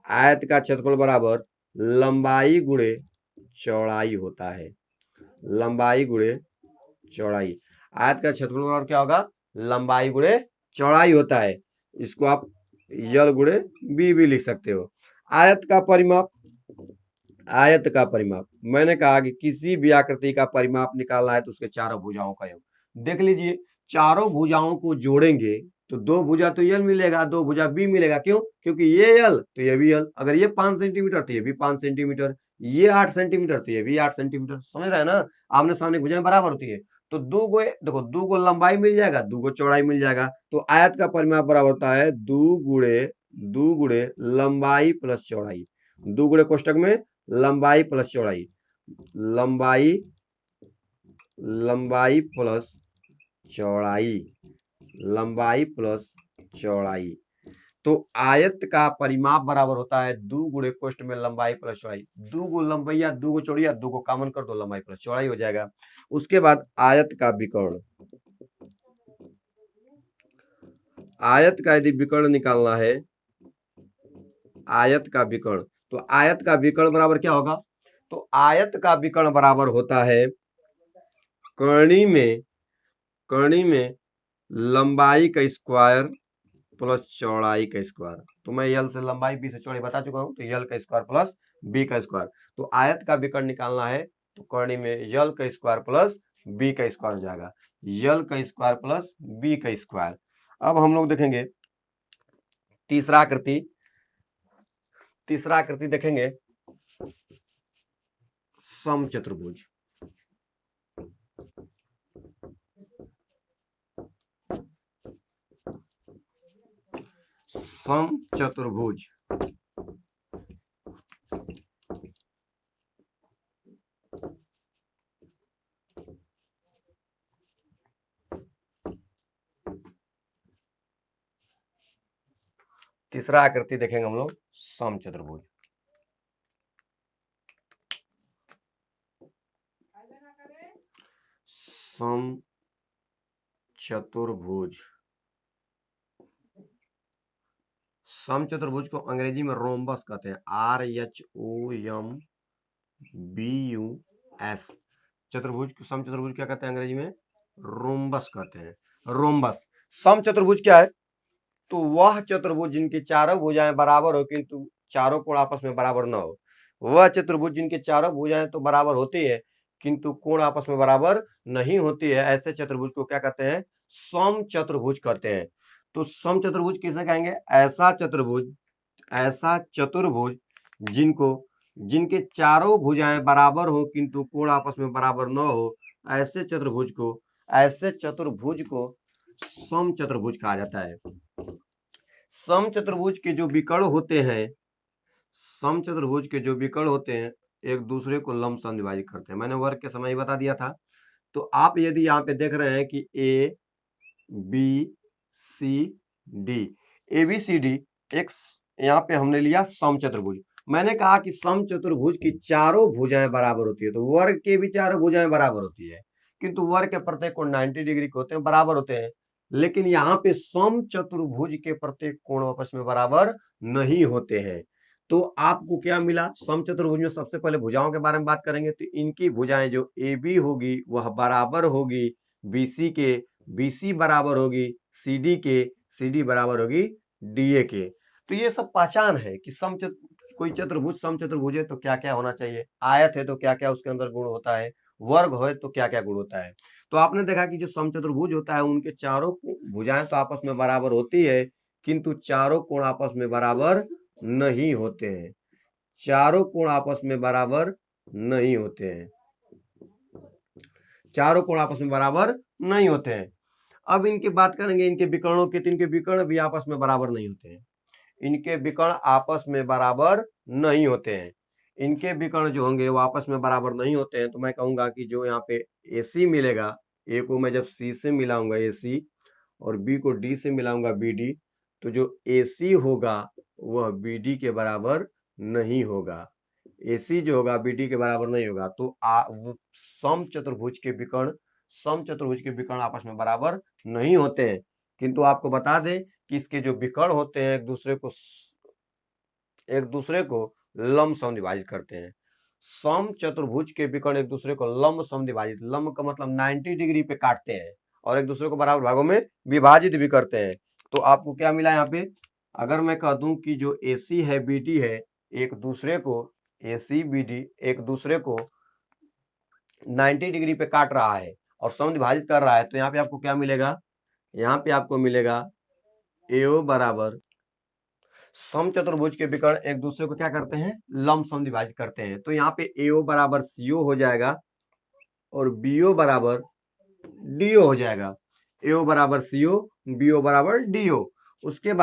आयत का क्षेत्रफल बराबर लंबाई गुणे चौड़ाई होता है, लंबाई गुणे चौड़ाई। आयत का क्षेत्रफल बराबर क्या होगा, लंबाई गुणे चौड़ाई होता है। इसको आप यल गुणे B भी लिख सकते हो। आयत का परिमाप मैंने कहा कि किसी भी आकृति का परिमाप निकालना है तो उसके चारों भुजाओं का योग। देख लीजिए, चारों भुजाओं को जोड़ेंगे तो दो भुजा तो यल मिलेगा, दो भुजा B मिलेगा। क्यों, क्योंकि ये यल तो ये भी यल, अगर ये 5 सेंटीमीटर तो ये भी 5 सेंटीमीटर, ये 8 सेंटीमीटर तो ये भी 8 सेंटीमीटर। समझ रहे हैं ना, आमने सामने भुजाएं बराबर होती है। तो देखो दो को लंबाई मिल जाएगा, दो को चौड़ाई मिल जाएगा। तो आयत का परिमाप बराबर होता है दो गुणे लंबाई प्लस चौड़ाई, दो गुणे कोष्टक में लंबाई प्लस चौड़ाई, लंबाई प्लस चौड़ाई। तो आयत का परिमाप बराबर होता है दो गुणे कोष्ट में लंबाई प्लस चौड़ाई, दो गो लंबाई दो गो चौड़ाई, दो को कॉमन कर दो, लंबाई प्लस चौड़ाई हो जाएगा। उसके बाद आयत का विकर्ण, आयत का यदि विकर्ण निकालना है, आयत का विकर्ण, तो आयत का विकर्ण बराबर क्या होगा? तो आयत का विकर्ण बराबर होता है कर्णी में लंबाई का स्क्वायर प्लस चौड़ाई का स्क्वायर। तो मैं यल से लंबाई, बी से चौड़ाई बता चुका हूं, तो यल का स्क्वायर प्लस बी का स्क्वायर। तो आयत का विकर्ण निकालना है तो कर्णी में यल का स्क्वायर प्लस बी का स्क्वायर हो जाएगा, यल का स्क्वायर प्लस बी का स्क्वायर। अब हम लोग देखेंगे तीसरा आकृति देखेंगे, समचतुर्भुज। समचतुर्भुज तीसरा आकृति देखेंगे हम लोग, समचतुर्भुज। समचतुर्भुज, समचतुर्भुज को अंग्रेजी में रोम्बस कहते हैं, RHOMBUS। चतुर्भुज को समचतुर्भुज क्या कहते हैं अंग्रेजी में? रोम्बस कहते हैं, रोम्बस। समचतुर्भुज क्या है? तो वह चतुर्भुज जिनकी चारों भुजाएं बराबर हो किंतु चारों कोण आपस में बराबर न हो। वह चतुर्भुज जिनकी चारों भुजाएं तो बराबर होती है किंतु कोण आपस में बराबर नहीं होती है, ऐसे चतुर्भुज को क्या कहते हैं? समचतुर्भुज कहते हैं। तो समचतुर्भुज किसे कहेंगे? ऐसा चतुर्भुज जिनके चारों भुजाएं बराबर हो किंतु कोण आपस में बराबर न हो, ऐसे चतुर्भुज को समचतुर्भुज कहा जाता है। समचतुर्भुज के जो विकर्ण होते हैं एक दूसरे को लंबसम विभाजित करते हैं। मैंने वर्ग के समय ही बता दिया था। तो आप यदि यहाँ पे देख रहे हैं कि ए बी सी डी एक यहाँ पे हमने लिया समचतुर्भुज। मैंने कहा कि समचतुर्भुज की चारों भुजाएं बराबर होती है, तो वर्ग के भी चारों भुजाएं बराबर होती है किंतु वर्ग के प्रत्येक कोण 90 डिग्री के होते हैं, बराबर होते हैं। लेकिन यहाँ पे समचतुर्भुज के प्रत्येक कोण आपस में बराबर नहीं होते हैं। तो आपको क्या मिला? समचतुर्भुज में सबसे पहले भुजाओं के बारे में बात करेंगे, तो इनकी भुजाएं जो ए बी होगी वह बराबर होगी बीसी के, बीसी बराबर होगी सीडी के, सीडी बराबर होगी डीए के। तो ये सब पहचान है कि कोई चतुर्भुज समचतुर्भुज है तो क्या क्या होना चाहिए, आयत है तो क्या क्या उसके अंदर गुण होता है, वर्ग है तो क्या क्या गुण होता है। तो आपने देखा कि जो समचतुर्भुज होता है उनके चारों भुजाएं तो आपस में बराबर होती है किंतु चारों कोण आपस में बराबर नहीं होते हैं, चारों कोण आपस में बराबर नहीं होते हैं, चारों कोण आपस में बराबर नहीं होते हैं। अब इनकी बात करेंगे इनके विकर्णों के, तो इनके विकर्ण भी आपस में बराबर नहीं होते हैं, इनके विकर्ण आपस में बराबर नहीं होते हैं। इनके विकर्ण जो होंगे वो आपस में बराबर नहीं होते हैं। तो मैं कहूंगा कि जो यहाँ पे AC मिलेगा, ए को मैं जब C से मिलाऊंगा AC और B को D से मिलाऊंगा BD, तो जो AC होगा वह BD के बराबर नहीं होगा, AC जो होगा BD के बराबर नहीं होगा। तो समचतुर्भुज के विकर्ण आपस में बराबर नहीं होते हैं। किंतु आपको बता दें कि इसके जो विकर्ण होते हैं एक दूसरे को लंबसम विभाजित करते हैं। समचतुर्भुज के विकर्ण एक दूसरे को लंबसम विभाजित, लंब का मतलब 90 डिग्री पे काटते हैं और एक दूसरे को बराबर भागों में विभाजित भी करते हैं। तो आपको क्या मिला यहाँ पे? अगर मैं कह दूं कि जो AC है BD है एक दूसरे को, AC BD एक दूसरे को 90 डिग्री पे काट रहा है और समविभाजित कर रहा है, तो यहाँ पे आपको क्या मिलेगा? यहाँ पे आपको मिलेगा AO बराबर, समचतुर्भुज के विकर्ण एक दूसरे को क्या करते हैं? लंबसम विभाजित करते हैं। तो यहाँ पे AO बराबर CO हो जाएगा और BO बराबर DO हो जाएगा, AO बराबर CO, BO बराबर DO। उसके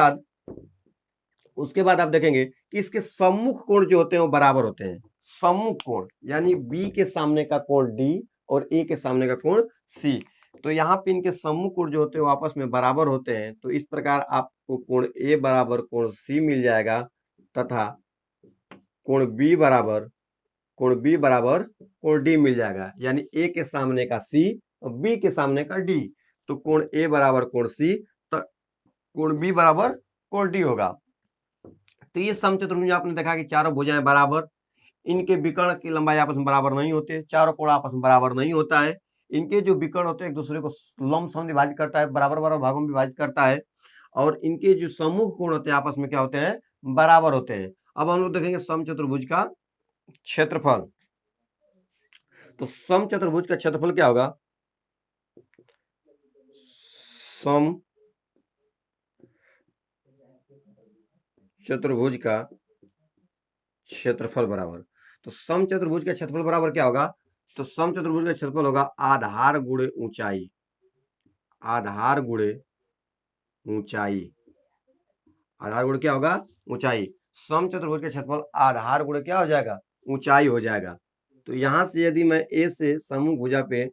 बाद आप देखेंगे कि इसके सम्मुख कोण जो होते हैं वो बराबर होते हैं। सम्मुख कोण यानी B के सामने का कोण D और A के सामने का कोण C। तो यहाँ पे इनके सम्मुख कोण जो होते हैं वो आपस में बराबर होते हैं। तो इस प्रकार आपको कोण A बराबर कोण C मिल जाएगा तथा कोण B बराबर कोण D मिल जाएगा, यानी A के सामने का C और B के सामने का D। तो कोण A बराबर कोण C, कोण बी बराबर कोण डी होगा। तो ये समचतुर्भुज आपने देखा कि चारों भुजाएं बराबर, इनके विकर्ण की लंबाई आपस में बराबर नहीं होते, चारों कोण आपस में बराबर नहीं होता है, इनके जो विकर्ण होते हैं एक दूसरे को लंबसम विभाजित करता है, बराबर बराबर भागों में विभाजित करता है, और इनके जो सम्मुख कोण होते हैं आपस में क्या होते हैं, बराबर होते हैं। अब हम लोग देखेंगे समचतुर्भुज का क्षेत्रफल। तो समचतुर्भुज का क्षेत्रफल क्या होगा, सम चतुर्भुज का क्षेत्रफल बराबर, तो समचतुर्भुज का क्षेत्रफल बराबर क्या होगा, तो समचतुर्भुज का क्षेत्रफल होगा आधार गुणे ऊंचाई, आधार गुणे ऊंचाई, आधार गुणे क्या होगा, ऊंचाई। समचतुर्भुज का क्षेत्रफल आधार गुणे क्या हो जाएगा, ऊंचाई हो जाएगा। तो यहां से यदि मैं ए से समूह भुजा पे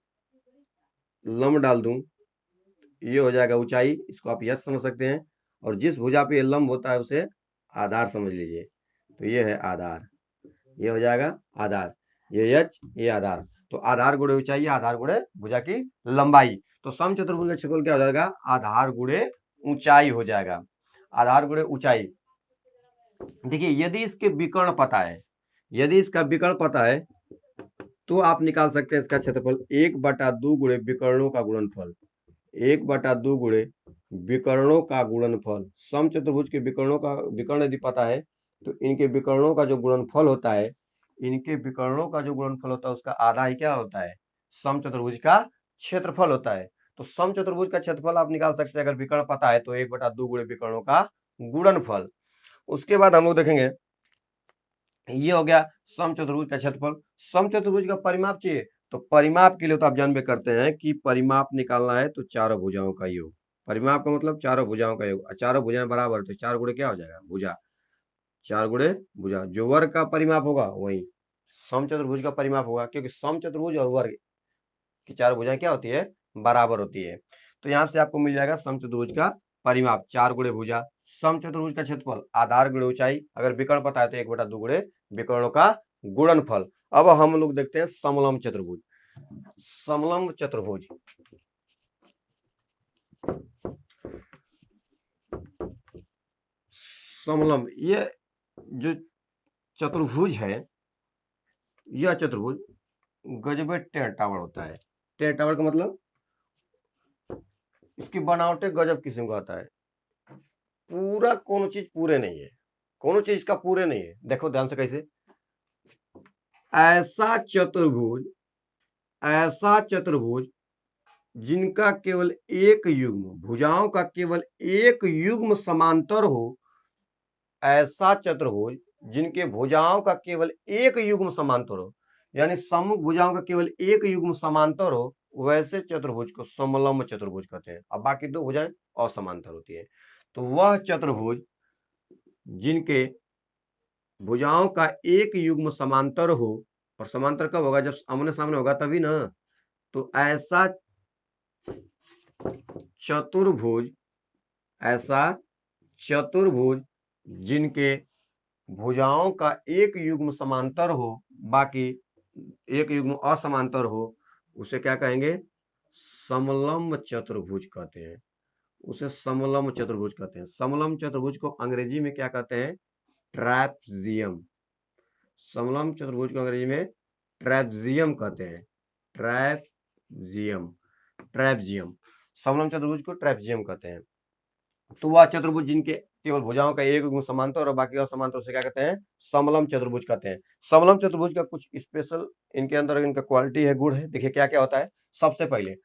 लंब डाल दूं, ये हो जाएगा ऊंचाई, इसको आप यश समझ सकते हैं, और जिस भुजा पे लंब होता है उसे आधार समझ लीजिए। तो ये है आधार, ये हो जाएगा आधार, ये यच, ये आधार। तो आधार गुणे ऊंचाई, आधार गुणे भुजा की लंबाई। तो समचतुर्भुज का क्षेत्रफल क्या हो जाएगा, आधार गुणे ऊंचाई हो जाएगा, आधार गुणे ऊंचाई। देखिए यदि इसके विकर्ण पता है, यदि इसका विकर्ण पता है तो आप निकाल सकते हैं इसका क्षेत्रफल 1/2 गुणे विकर्णों का गुणनफल, 1/2 गुणे विकर्णों का गुणनफल। समचतुर्भुज के विकर्ण यदि पता है तो इनके विकर्णों का जो गुणनफल होता है, इनके विकर्णों का जो गुणनफल होता है उसका आधा ही क्या होता है, समचतुर्भुज का क्षेत्रफल होता है। तो समचतुर्भुज का क्षेत्रफल आप निकाल सकते हैं अगर विकर्ण पता है तो 1/2 गुणे विकर्णों का गुणनफल। उसके बाद हम लोग देखेंगे, ये हो गया समचतुर्भुज का क्षेत्रफल। समचतुर्भुज का परिमाप चाहिए, तो परिमाप के लिए तो आप जानबे करते हैं कि परिमाप निकालना है तो चारों भुजाओं का योग, परिमाप का मतलब चारों भुजाओं का योग, चारों भुजाएं बराबर तो 4 गुणे क्या हो जाएगा, भुजा, 4 गुणे भुजा। जो वर्ग का परिमाप होगा वही समचतुर्भुज का परिमाप होगा, क्योंकि समचतुर्भुज और वर्ग की चार भुजाएं क्या होती है, बराबर होती है। तो यहां से आपको मिल जाएगा समचतुर्भुज का परिमाप 4 गुणे भुजा, समचतुर्भुज का क्षेत्रफल आधार गुणे ऊंचाई, अगर विकर्ण पता है तो 1/2 गुणे विकर्णों का गुणनफल। अब हम लोग देखते हैं समलंब चतुर्भुज। समलंब चतुर्भुज, समलंब, ये जो चतुर्भुज है, यह चतुर्भुज गजबे टेढ़ टावड़ होता है। टेढ़ टावड़ का मतलब इसकी बनावटें गजब किस्म का होता है, पूरा कोनो चीज पूरे नहीं है, कोनो चीज का पूरे नहीं है। देखो ध्यान से कैसे, ऐसा चतुर्भुज, ऐसा चतुर्भुज जिनका केवल एक युग्म, भुजाओं का केवल एक युग्म समांतर हो, ऐसा चतुर्भुज जिनके भुजाओं का केवल एक युग्म समांतर हो, यानी सम्मुख भुजाओं का केवल एक युग्म समांतर हो, वैसे चतुर्भुज को समलंब चतुर्भुज कहते हैं। अब बाकी दो भुजाएं असमांतर होती है। तो वह चतुर्भुज जिनके भुजाओं का एक युग्म समांतर हो, और समांतर कब होगा, जब आमने सामने होगा तभी ना। तो ऐसा चतुर्भुज, ऐसा चतुर्भुज जिनके भुजाओं का एक युग्म समांतर हो, बाकी एक युग्म असमांतर हो, उसे क्या कहेंगे, समलंब चतुर्भुज कहते हैं, उसे समलंब चतुर्भुज कहते हैं। समलंब चतुर्भुज को अंग्रेजी में क्या कहते हैं, ट्रैपजियम। समलंब चतुर्भुज को अंग्रेजी में ट्रैपजियम कहते हैं, ट्रैपजियम, ट्रैपजियम, समलंब चतुर्भुज को ट्रैपजियम कहते हैं। तो वह चतुर्भुज जिनके केवल भुजाओं का एक युग्म समांतर और बाकी असमांतर से क्या कहते हैं, समलंब चतुर्भुज कहते हैं। समलंब चतुर्भुज का कुछ स्पेशल इनके अंदर इनका क्वालिटी है, गुण है। देखिए क्या क्या होता है। सबसे पहले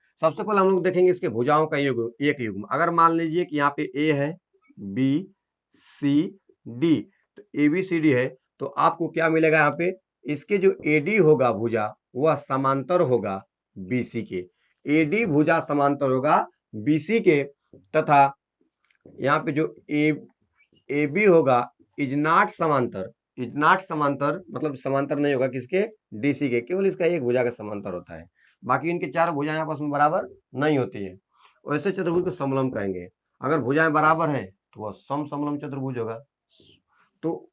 हम लोग देखेंगे इसके भुजाओं का एक युग्म। अगर मान लीजिए कि यहाँ पे ए है, बी सी डी, तो ए बी सी डी है, तो आपको क्या मिलेगा यहाँ पे, इसके जो एडी होगा भुजा वह समांतर होगा बीसी के, एडी भुजा समांतर होगा बीसी के, तथा यहाँ पे जो ए बी होगा इज नॉट समांतर, इज नॉट समांतर मतलब समांतर नहीं होगा किसके, डीसी के, केवल इसका एक भुजा का समांतर होता है, बाकी इनके चार भुजाएं आपस में बराबर नहीं होती है। वैसे चतुर्भुज को समलंब कहेंगे। अगर भुजाएं बराबर है तो वह समलंब चतुर्भुज होगा। तो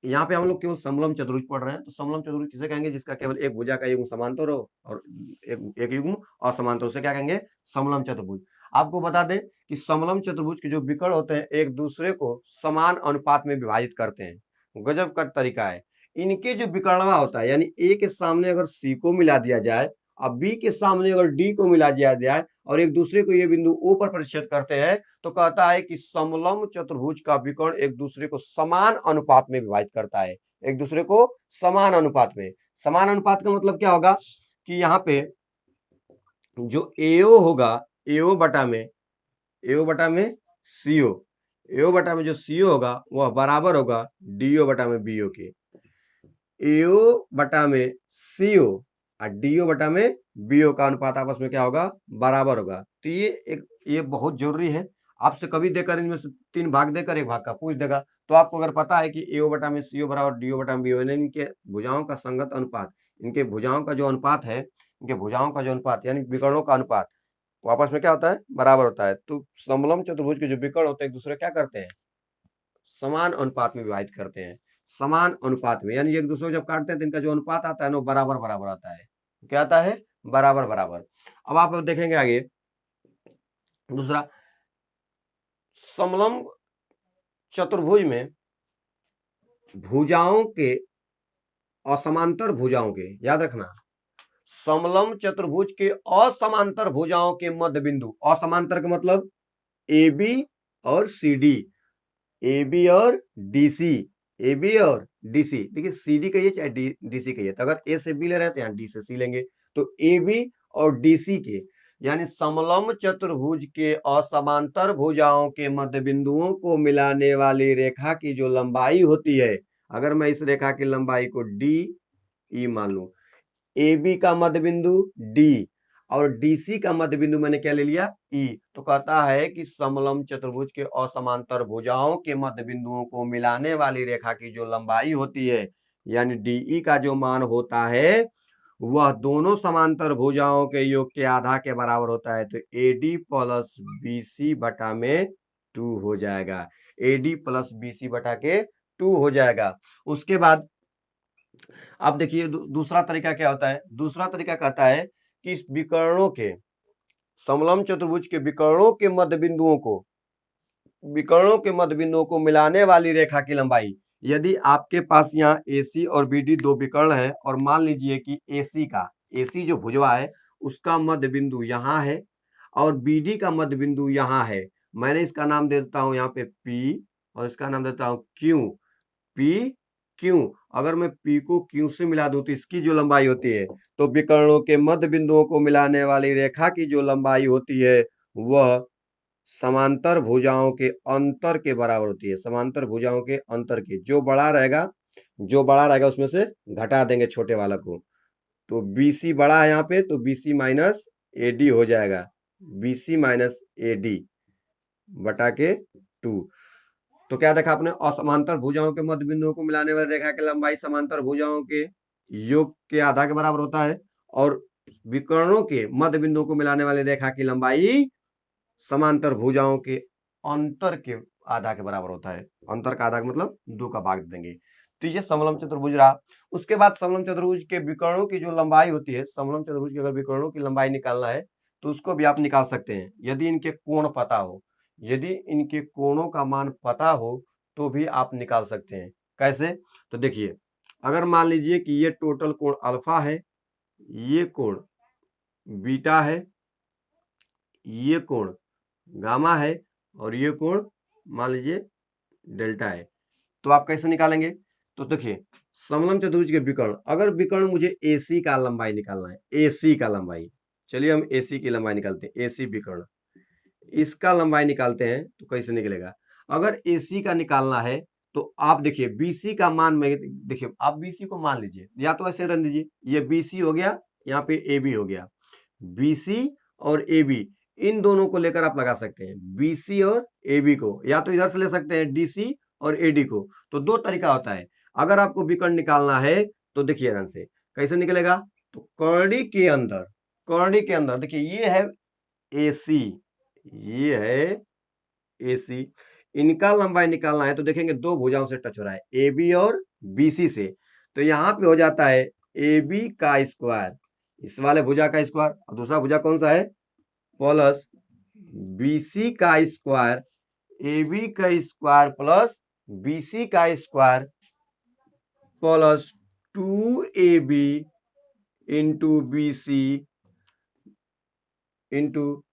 यहाँ पे हम लोग केवल समलंब चतुर्भुज पढ़ रहे हैं। तो समलंब चतुर्भुज किसे कहेंगे, जिसका केवल एक भुजा का युग्म समांतर हो और एक युग्म असमांतर, उसे क्या कहेंगे, समलंब चतुर्भुज। आपको बता दें कि समलंब चतुर्भुज के जो विकर्ण होते हैं एक दूसरे को समान अनुपात में विभाजित करते हैं। गजब का तरीका है। इनके जो विकर्णवा होता है, यानी ए के सामने अगर सी को मिला दिया जाए और बी के सामने अगर डी को मिला दिया जाए और एक दूसरे को ये बिंदु ओ पर प्रतिच्छेद करते हैं, तो कहता है कि समलंब चतुर्भुज का विकर्ण एक दूसरे को समान अनुपात में विभाजित करता है। एक दूसरे को समान अनुपात में। समान अनुपात का मतलब क्या होगा कि यहाँ पे जो एओ होगा, एओ बटा में सीओ, एओ बटा में जो सीओ होगा वह बराबर होगा डीओ बटा में बीओ के। एओ बटा में सीओ और डीओ बटा में बीओ का अनुपात आपस में क्या होगा, बराबर होगा। तो ये बहुत जरूरी है। आपसे कभी देकर इनमें से 3 भाग देकर 1 भाग का पूछ देगा, तो आपको अगर पता है कि एओ बटा में सीओ बराबर डीओ बटा में बीओ, इनके भुजाओं का संगत अनुपात, इनके भुजाओं का जो अनुपात है, इनके भुजाओं का जो अनुपात यानी विकर्णों का अनुपात वो आपस में क्या होता है, बराबर होता है। तो समलंब चतुर्भुज के जो विकर्ण होते हैं एक दूसरे क्या करते हैं, समान अनुपात में विभाजित करते हैं। समान अनुपात में यानी एक दूसरे को जब काटते हैं तो इनका जो अनुपात आता है ना बराबर बराबर आता है। क्या आता है, बराबर बराबर। अब आप देखेंगे आगे दूसरा, समलंब चतुर्भुज में भुजाओं के असमांतर भुजाओं के, याद रखना, समलंब चतुर्भुज के असमांतर भुजाओं के मध्य बिंदु, असमांतर का मतलब ए बी और सी डी, ए बी और डीसी, ए बी और डीसी। देखिए सी डी कहिए चाहे डीसी कहिए, तो अगर ए से बी ले रहे हैं तो यहाँ डी से सी लेंगे। तो ए बी और डीसी के यानी समलंब चतुर्भुज के असमांतर भुजाओं के मध्य बिंदुओं को मिलाने वाली रेखा की जो लंबाई होती है, अगर मैं इस रेखा की लंबाई को डी ई मान लूं, ए बी का मध्य बिंदु डी और डीसी का मध्य बिंदु मैंने क्या ले लिया, ई, तो कहता है कि समलंब चतुर्भुज के असमांतर भुजाओं के मध्य बिंदुओं को मिलाने वाली रेखा की जो लंबाई होती है यानी डीई का जो मान होता है वह दोनों समांतर भुजाओं के योग के आधा के बराबर होता है। तो एडी प्लस बीसी बटा में 2 हो जाएगा, एडी प्लस बीसी बटा के 2 हो जाएगा। उसके बाद अब देखिए दूसरा तरीका क्या होता है, दूसरा तरीका कहता है कि इस विकर्णों के, समलंब चतुर्भुज के विकर्णों के मध्य बिंदुओं को, विकर्णों के मध्य बिंदुओं को मिलाने वाली रेखा की लंबाई, यदि आपके पास यहाँ AC और BD दो विकर्ण है और मान लीजिए कि AC जो भुजवा है उसका मध्य बिंदु यहाँ है और BD का मध्य बिंदु यहाँ है, मैंने इसका नाम दे देता हूँ यहाँ पे P और इसका नाम देता हूँ Q, P Q। अगर मैं P को Q से मिला दूं तो इसकी जो लंबाई होती है, तो विकर्णों के मध्य बिंदुओं को मिलाने वाली रेखा की जो लंबाई होती है वह समांतर भुजाओं के अंतर के बराबर होती है। समांतर भुजाओं के अंतर के, जो बड़ा रहेगा उसमें से घटा देंगे छोटे वाला को। तो BC बड़ा है यहाँ पे, तो BC माइनस AD हो जाएगा, BC माइनस AD बटा के 2। तो क्या देखा आपने, असमांतर भुजाओं के मध्य बिंदुओं को मिलाने वाली रेखा की लंबाई समांतर भुजाओं के योग के आधा के बराबर होता है और विकर्णों के मध्य बिंदुओं को मिलाने वाली रेखा की लंबाई समांतर भुजाओं के अंतर के आधा के बराबर होता है। अंतर का आधा का मतलब 2 का भाग देंगे। तो ये समलंब चतुर्भुज रहा। उसके बाद समलंब चतुर्भुज के विकर्णों की जो लंबाई होती है, समलंब चतुर्भुज के अगर विकर्णों की लंबाई निकालना है तो उसको भी आप निकाल सकते हैं यदि इनके कोण पता हो, यदि इनके कोणों का मान पता हो तो भी आप निकाल सकते हैं। कैसे, तो देखिए अगर मान लीजिए कि ये टोटल कोण अल्फा है, ये कोण बीटा है, ये कोण गामा है और ये कोण मान लीजिए डेल्टा है, तो आप कैसे निकालेंगे। तो देखिए समलंब चतुर्भुज के विकर्ण, अगर विकर्ण मुझे AC का लंबाई निकालना है, AC का लंबाई, चलिए हम AC की लंबाई निकालते हैं, AC विकर्ण इसका लंबाई निकालते हैं तो कैसे निकलेगा। अगर AC का निकालना है तो आप देखिए BC का मान में, देखिए आप BC को मान लीजिए या तो ऐसे रख दीजिए, ये BC हो गया, यहाँ पे AB हो गया, BC और AB इन दोनों को लेकर आप लगा सकते हैं, BC और AB को, या तो इधर से ले सकते हैं DC और AD को। तो 2 तरीका होता है। अगर आपको विकर्ण निकालना है तो देखिए ध्यान से कैसे निकलेगा। तो कर्णी के अंदर देखिए ये है AC, ये है AC, इनका लंबाई निकालना है तो देखेंगे 2 भुजाओं से टच हो रहा है, AB और BC से, तो यहाँ पे हो जाता है AB का स्क्वायर, इस वाले भुजा का स्क्वायर, और दूसरा भुजा कौन सा है, प्लस BC का स्क्वायर AB का स्क्वायर प्लस BC का square plus 2AB into BC into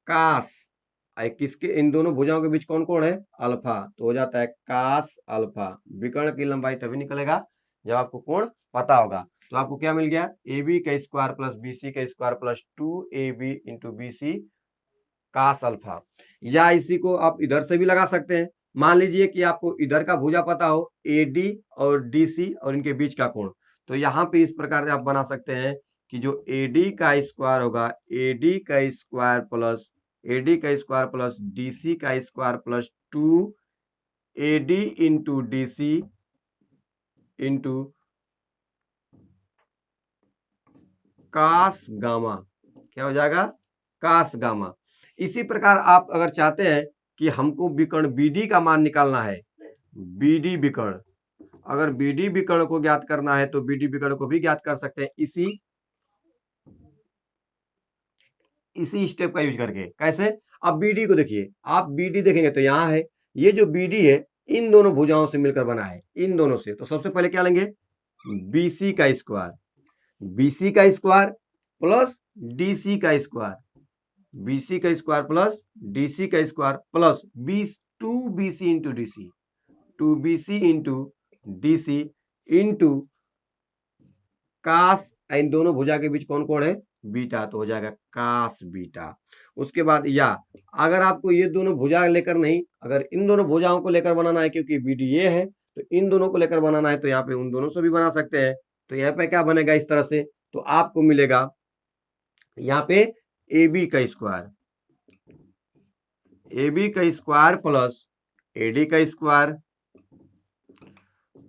cos, किसके, इन दोनों भुजाओं के बीच कौन कौन है, अल्फा, तो हो जाता है कास अल्फा। विकर्ण की लंबाई तभी निकलेगा जब आपको कोण पता होगा। तो आपको क्या मिल गया, AB का स्क्वायर प्लस BC का square plus 2AB into BC cos alpha. या इसी को आप इधर से भी लगा सकते हैं। मान लीजिए कि आपको इधर का भुजा पता हो AD और DC और इनके बीच का कोण, तो यहाँ पे इस प्रकार से आप बना सकते हैं कि जो AD का स्क्वायर होगा, AD का स्क्वायर प्लस AD का स्क्वायर प्लस DC का square plus 2AD into DC into cos gamma, क्या हो जाएगा, कास गामा। इसी प्रकार आप अगर चाहते हैं कि हमको विकर्ण BD का मान निकालना है, BD विकर्ण, अगर BD विकर्ण को ज्ञात करना है तो BD विकर्ण को भी ज्ञात कर सकते हैं इसी स्टेप का यूज करके। कैसे, अब BD को देखिए, आप BD देखेंगे तो यहां है, ये जो BD है इन दोनों भुजाओं से मिलकर बना है, इन दोनों से। तो सबसे पहले क्या लेंगे, BC का स्क्वायर, BC का स्क्वायर प्लस DC का स्क्वायर, BC का स्क्वायर प्लस DC का square plus 2BC into DC, 2BC into DC into cos, इन दोनों भुजा के बीच कौन कौन है, बीटा, तो हो जाएगा कास बीटा। उसके बाद या अगर आपको ये दोनों भुजा लेकर नहीं, अगर इन दोनों भुजाओं को लेकर बनाना है, क्योंकि BD ये है तो इन दोनों को लेकर बनाना है, तो यहाँ पे उन दोनों से भी बना सकते हैं। तो यहाँ पे क्या बनेगा इस तरह से, तो आपको मिलेगा यहाँ पे AB का स्क्वायर, AB का स्क्वायर प्लस AD का square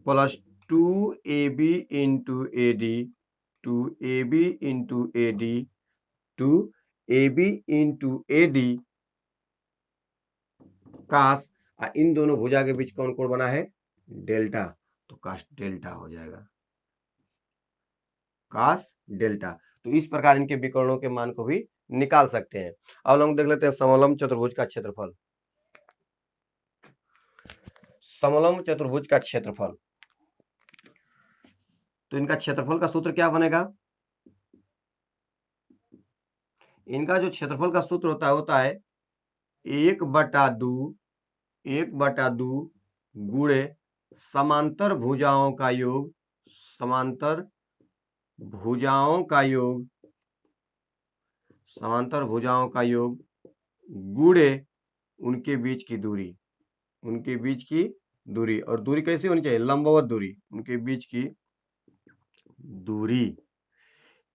plus 2AB into AD, 2AB into AD, 2AB into AD कास, इन दोनों भुजा के बीच कौन कौन बना है, डेल्टा, तो कास डेल्टा हो जाएगा, कास डेल्टा। तो इस प्रकार इनके विकर्णों के मान को भी निकाल सकते हैं। अब हम देख लेते हैं समलंब चतुर्भुज का क्षेत्रफल। समलंब चतुर्भुज का क्षेत्रफल, तो इनका क्षेत्रफल का सूत्र क्या बनेगा, इनका जो क्षेत्रफल का सूत्र होता है 1/2 गुणे समांतर भुजाओं का योग, समांतर भुजाओं का योग, समांतर भुजाओं का योग गुणे उनके बीच की दूरी, उनके बीच की दूरी, और दूरी कैसी होनी चाहिए, लंबवत दूरी, उनके बीच की दूरी।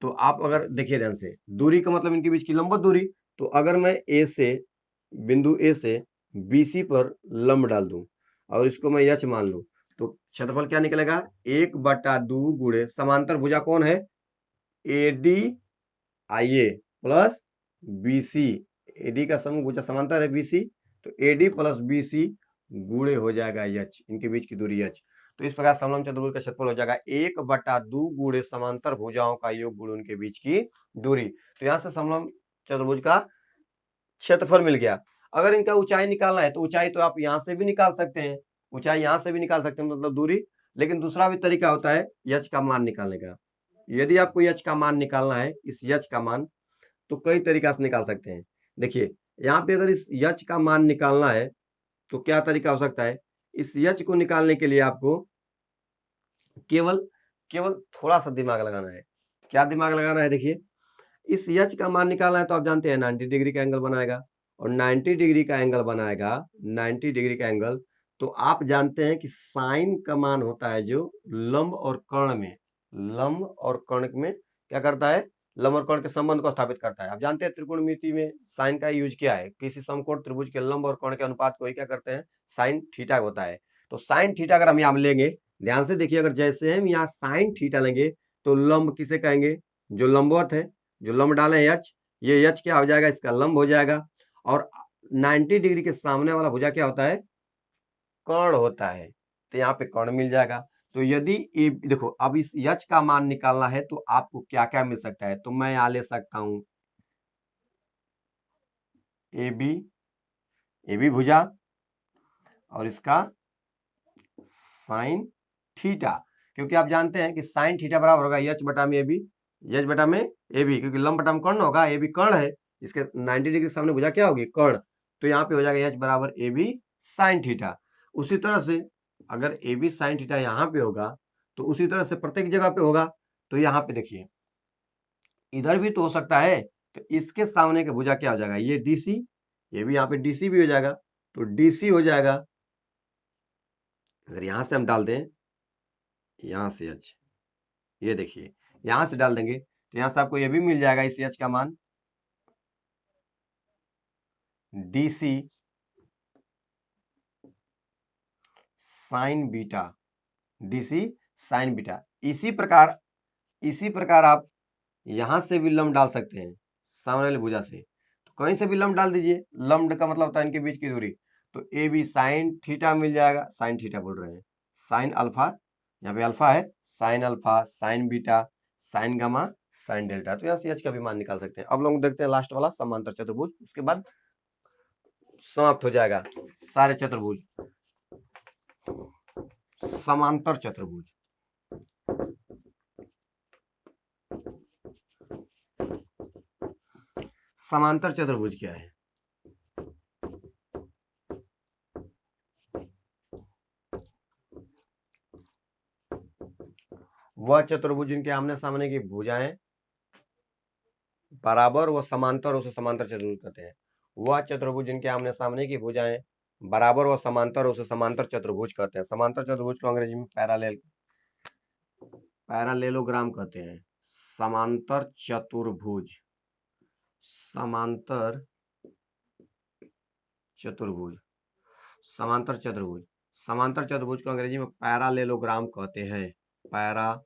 तो आप अगर देखिए ध्यान से, दूरी का मतलब इनके बीच की लंबवत दूरी, तो अगर मैं बिंदु ए से BC पर लंब डाल दूं और इसको मैं यच मान लूं, तो क्षेत्रफल क्या निकलेगा, 1/2 गुणे समांतर भुजा कौन है, ADIA प्लस BC, AD का समूह भुजा समांतर है BC, तो AD प्लस BC गुणे हो जाएगा यच, इनके बीच की दूरी यच। तो इस प्रकार समलंब चतुर्भुज का क्षेत्रफल हो जाएगा 1/2 गुणे समांतर भुजाओं का योग गुणे उनके बीच की दूरी। तो यहां से समलंब चतुर्भुज का क्षेत्रफल मिल गया। अगर इनका ऊंचाई निकालना है तो ऊंचाई तो आप यहां से भी निकाल सकते हैं, ऊंचाई यहां से भी निकाल सकते हैं, मतलब दूरी। लेकिन दूसरा भी तरीका होता है यच का मान निकालने का। यदि आपको यच का मान निकालना है, इस यच का मान, तो कई तरीका से निकाल सकते हैं। देखिए यहाँ पे अगर इस यच का मान निकालना है तो क्या तरीका हो सकता है, इस यच को निकालने के लिए आपको केवल केवल थोड़ा सा दिमाग लगाना है। क्या दिमाग लगाना है, देखिए इस यच का मान निकालना है तो आप जानते हैं 90 डिग्री का एंगल बनाएगा, और 90 डिग्री का एंगल बनाएगा, 90 डिग्री का एंगल, तो आप जानते हैं कि साइन का मान होता है जो लंब और कर्ण में, लंब और कर्ण में क्या करता है, लंब और कर्ण के संबंध को स्थापित करता है। आप जानते हैं त्रिकोणमिति में साइन का यूज क्या है, किसी समकोण त्रिभुज के लंब और कर्ण के अनुपात को ही क्या करते हैं, साइन थीटा होता है। तो साइन थीटा अगर हम यहाँ लेंगे, ध्यान से देखिए, अगर जैसे हम यहाँ साइन थीटा लेंगे तो लंब किसे कहेंगे, जो लंबवत है, जो लंब डाले यच, ये यच क्या हो जाएगा, इसका लंब हो जाएगा। और 90 डिग्री के सामने वाला भुजा क्या होता है, कर्ण होता है, तो यहाँ पे कर्ण मिल जाएगा। तो यदि देखो अब इस यच का मान निकालना है तो आपको क्या क्या मिल सकता है, तो मैं यहाँ ले सकता हूं ए बी भुजा और इसका साइन थीटा, क्योंकि आप जानते हैं कि साइन थीटा बराबर होगा एच बटा में ए बी, एच बटा में ए बी, क्योंकि लंब बटा में कर्ण होगा, ए बी कर्ण है, इसके 90 डिग्री के सामने भुजा क्या होगी, कर्ण, तो यहाँ पे हो जाएगा एच बराबर ए बी साइन थीटा। उसी तरह से अगर ए बी साइन थीटा यहाँ पे होगा तो उसी तरह से प्रत्येक जगह पे होगा। तो यहाँ पे देखिए इधर भी तो हो सकता है, तो इसके सामने का भुजा क्या हो जाएगा, ये डीसी, ये भी यहाँ पे डीसी भी हो जाएगा, तो डीसी हो जाएगा। अगर यहां से हम डाल दें, यहां से एच, ये देखिए यहां से डाल देंगे तो यहां से आपको ये भी मिल जाएगा इस एच का मान DC sign beta, DC sign beta. इसी प्रकार आप यहां से भी लंब डाल सकते हैं सामने वाले भुजा से, तो कहीं से भी लंब डाल दीजिए, लंब का मतलब होता है इनके बीच की दूरी, तो ए बी साइन थीटा मिल जाएगा, साइन थीटा बोल रहे हैं, साइन अल्फा, यहाँ पे अल्फा है, sine alpha, sign beta, sign gamma, sine delta, तो यहाँ से एच का भी मान निकाल सकते हैं। अब लोग देखते हैं लास्ट वाला समांतर चतुर्भुज, उसके बाद समाप्त हो जाएगा सारे चतुर्भुज। समांतर चतुर्भुज, समांतर चतुर्भुज क्या है, वह चतुर्भुज जिनके आमने सामने की भुजाएं बराबर व समांतर, उसे समांतर चतुर्भुज कहते हैं। वह चतुर्भुज जिनके आमने सामने की भुजाएं बराबर व समांतर, उसे समांतर चतुर्भुज कहते हैं। समांतर चतुर्भुज को अंग्रेजी में पैरालेलोग्राम कहते हैं। समांतर चतुर्भुज, समांतर चतुर्भुज, समांतर चतुर्भुज, समांतर चतुर्भुज को अंग्रेजी में पैरालेलोग्राम कहते हैं। Parallelogram,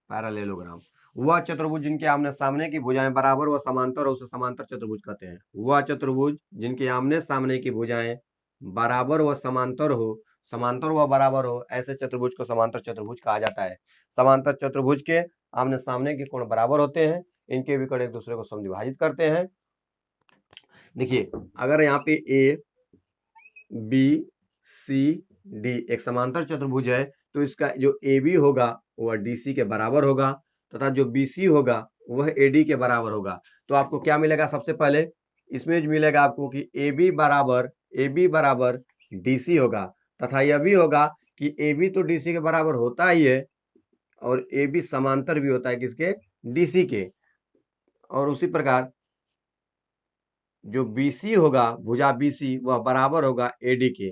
parallelogram. वह चतुर्भुज जिनके आमने सामने की भुजाएं बराबर व समांतर, उसे समांतर चतुर्भुज कहते हैं। वह चतुर्भुज जिनके आमने सामने की भुजाएं बराबर व समांतर हो, समांतर व बराबर हो, ऐसे चतुर्भुज को समांतर चतुर्भुज कहा जाता है। समांतर चतुर्भुज के आमने सामने के कोण बराबर होते हैं, इनके भी कोण एक दूसरे को समविभाजित करते हैं। देखिए अगर यहाँ पे ए बी सी डी एक समांतर चतुर्भुज है, तो इसका जो ए बी होगा वह डी सी के बराबर होगा, तथा जो बी सी होगा वह ए डी के बराबर होगा। तो आपको क्या मिलेगा, सबसे पहले इसमें मिलेगा आपको कि ए बी बराबर डी सी होगा, तथा यह भी होगा कि ए बी तो डी सी के बराबर होता ही है और ए बी समांतर भी होता है किसके, डी सी के। और उसी प्रकार जो बीसी होगा, भुजा बीसी, वह बराबर होगा एडी के,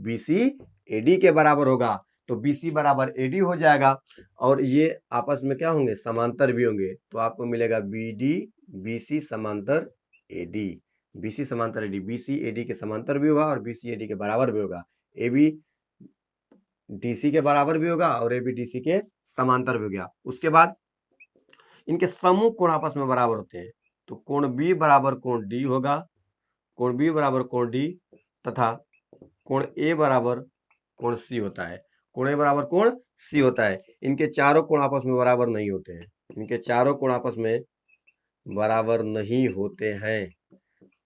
बीसी एडी के बराबर होगा, तो बीसी बराबर एडी हो जाएगा, और ये आपस में क्या होंगे, समांतर भी होंगे, तो आपको मिलेगा बीडी बीसी समांतर एडी, बीसी समांतर एडी, बीसी एडी के समांतर भी होगा और बीसी एडी के बराबर भी होगा, ए बी डीसी के बराबर भी होगा और ए बी डीसी के समांतर भी हो गया। उसके बाद इनके समूह कोण आपस में बराबर होते हैं, तो कोण बी बराबर कोण डी होगा, कोण बी बराबर कोण डी, तथा कोण ए बराबर कोण सी होता है, कोण ए बराबर कोण सी होता है। इनके चारों कोण आपस में बराबर नहीं होते हैं, इनके चारों कोण आपस में बराबर नहीं होते हैं।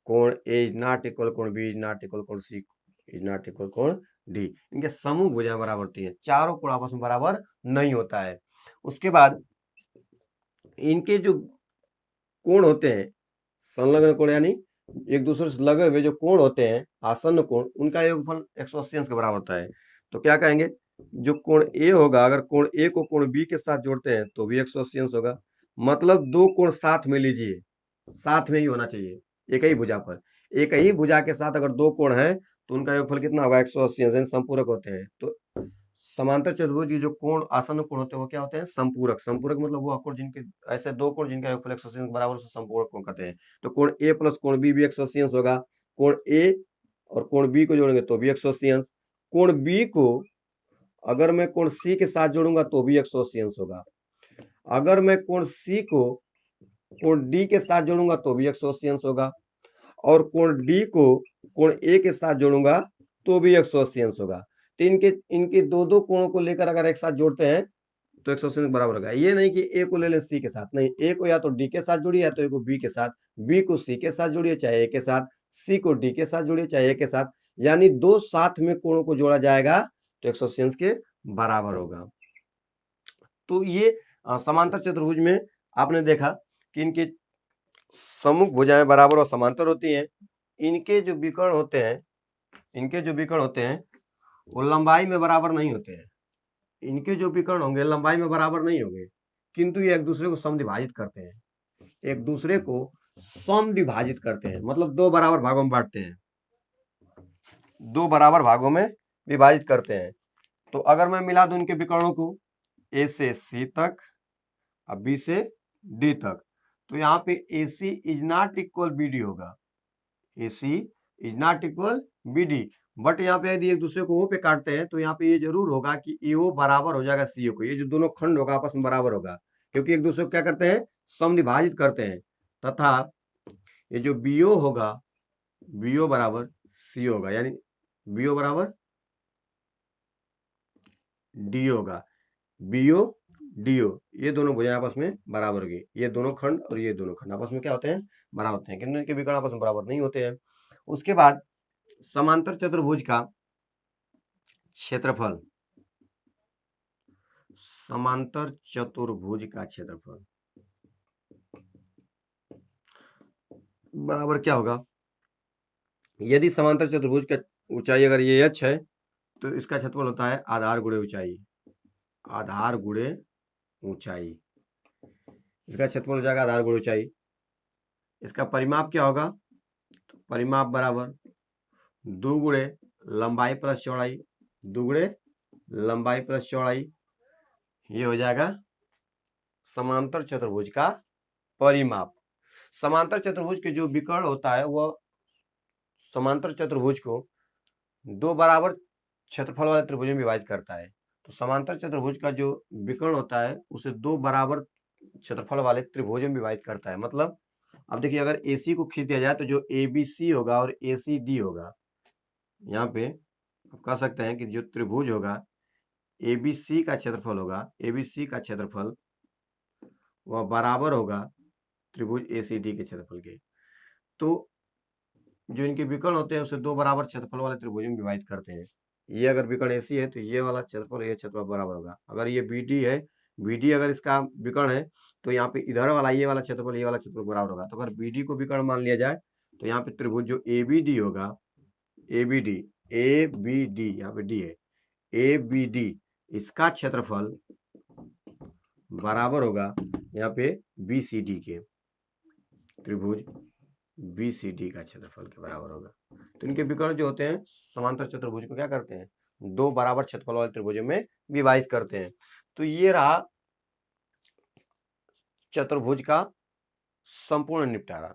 कोण ए इज नॉट इक्वल कोण बी इज नॉट इक्वल कोण सी इज नॉट इक्वल कोण डी, इनके समूह भुजाएं बराबर होती है, चारों कोण आपस में बराबर नहीं होता है। उसके बाद इनके जो कोण होते हैं संलग्न कोण, यानी एक दूसरे से लगे हुए जो कोण होते हैं आसन्न कोण, उनका योगफल 180 अंश के बराबर होता है। तो क्या कहेंगे, जो कोण ए होगा, अगर कोण ए को कोण बी के साथ जोड़ते हैं तो भी 180 अंश होगा, मतलब दो कोण साथ में लीजिए, साथ में ही होना चाहिए एक ही भुजा पर, एक ही भुजा के साथ अगर दो कोण है तो उनका योगफल कितना होगा, 180 अंश, संपूरक होते हैं। तो समांतर चतुर्भुज की जो कोण आसन्न कोण होते हैं वो क्या होते हैं, संपूरक। संपूरक मतलब वो कोण जिनके ऐसे दो कोण जिनका योगफल 180 अंश बराबर से संपूरक कोण कहते हैं। तो कोण ए प्लस कोण बी भी 180 अंश होगा, कोण ए और कोण बी को जोड़ेंगे तो भी 180 अंश, कोण बी को अगर मैं कोण सी के साथ जोड़ूंगा तो भी 180 अंश होगा, अगर मैं कोण सी को कोण डी के साथ जोड़ूंगा तो भी 180 अंश होगा, और कोण डी को कोण ए के साथ जोड़ूंगा तो भी 180 अंश होगा। तो इनके दो दो कोणों को लेकर अगर एक साथ जोड़ते हैं तो 180 बराबर होगा। ये नहीं कि ए को ले लें सी के साथ, नहीं, ए को या तो डी के साथ जोड़िए या तो ए को बी के साथ, बी को सी के साथ जोड़िए चाहे ए के साथ, सी को डी के साथ जोड़िए चाहे ए के साथ, यानी दो साथ में कोणों को जोड़ा जाएगा तो 180 के बराबर होगा। तो ये समांतर चतुर्भुज में आपने देखा कि इनके सम्मुख भुजाएं बराबर और समांतर होती हैं। इनके जो विकर्ण होते हैं वो लंबाई में बराबर नहीं होते हैं। इनके जो विकर्ण होंगे लंबाई में बराबर नहीं होंगे, किंतु ये एक दूसरे को समद्विभाजित करते हैं, एक दूसरे को समद्विभाजित करते हैं, मतलब दो बराबर भागों में बांटते हैं, दो बराबर भागों में विभाजित करते हैं। तो अगर मैं मिला दूं इनके विकर्णों को ए से सी तक और बी से डी तक, तो यहाँ पे A C is not equal B D होगा, A C is not equal B D. But यहाँ पे यदि एक दूसरे को ओ पे काटते हैं तो यहाँ पे ये जरूर होगा कि एओ बराबर हो जाएगा सीओ को, ये जो दोनों खंड होगा आपस में बराबर होगा, क्योंकि एक दूसरे को क्या करते हैं, समद्विभाजित करते हैं। तथा ये जो बीओ होगा, बीओ बराबर सीओ होगा, यानी बीओ बराबर डी होगा, बीओ डीओ, ये दोनों भुजाएं आपस में बराबर होगी, ये दोनों खंड और ये दोनों खंड आपस में क्या होते हैं, बराबर होते हैं, किंतु इनके विकर्ण आपस में बराबर नहीं होते हैं। उसके बाद समांतर चतुर्भुज का क्षेत्रफल, समांतर चतुर्भुज का क्षेत्रफल बराबर क्या होगा, यदि समांतर चतुर्भुज का ऊंचाई अगर ये h है तो इसका क्षेत्रफल होता है आधार गुणे ऊंचाई, आधार गुणे ऊंचाई, इसका क्षेत्रफल हो जाएगा आधार गुणे ऊंचाई। इसका परिमाप क्या होगा, तो परिमाप बराबर 2 गुणे लंबाई प्लस चौड़ाई, 2 गुणे लंबाई प्लस चौड़ाई, ये हो जाएगा समांतर चतुर्भुज का परिमाप। समांतर चतुर्भुज के जो विकर्ण होता है वह समांतर चतुर्भुज को दो बराबर क्षेत्रफल वाले त्रिभुज में विभाजित करता है। तो समांतर चतुर्भुज का जो विकर्ण होता है उसे दो बराबर क्षेत्रफल वाले त्रिभुज में विभाजित करता है। मतलब अब देखिए, अगर AC को खींच दिया जाए तो जो ABC होगा और ACD होगा, यहाँ पे आप कह सकते हैं कि जो त्रिभुज होगा ABC का क्षेत्रफल होगा, ABC का क्षेत्रफल वह बराबर होगा त्रिभुज ACD के क्षेत्रफल के। तो जो इनके विकर्ण होते हैं उसे दो बराबर क्षेत्रफल वाले त्रिभुज में विभाजित करते हैं। ये अगर विकर्ण AC है तो ये वाला क्षेत्रफल ये क्षेत्रफल बराबर होगा। अगर ये BD है, BD अगर इसका विकर्ण है तो यहाँ पे इधर वाला ये वाला क्षेत्रफल बराबर होगा। तो अगर BD को विकर्ण मान लिया जाए तो यहाँ पे त्रिभुज जो ABD होगा, ABD यहाँ पे D है, ABD इसका क्षेत्रफल बराबर होगा यहाँ पे BCD के, त्रिभुज BCD का क्षेत्रफल के बराबर होगा। तो इनके विकर्ण जो होते हैं समांतर चतुर्भुज को क्या करते हैं, दो बराबर क्षेत्रफल वाले त्रिभुजों में विभाजित करते हैं। तो ये रहा चतुर्भुज का संपूर्ण निपटारा।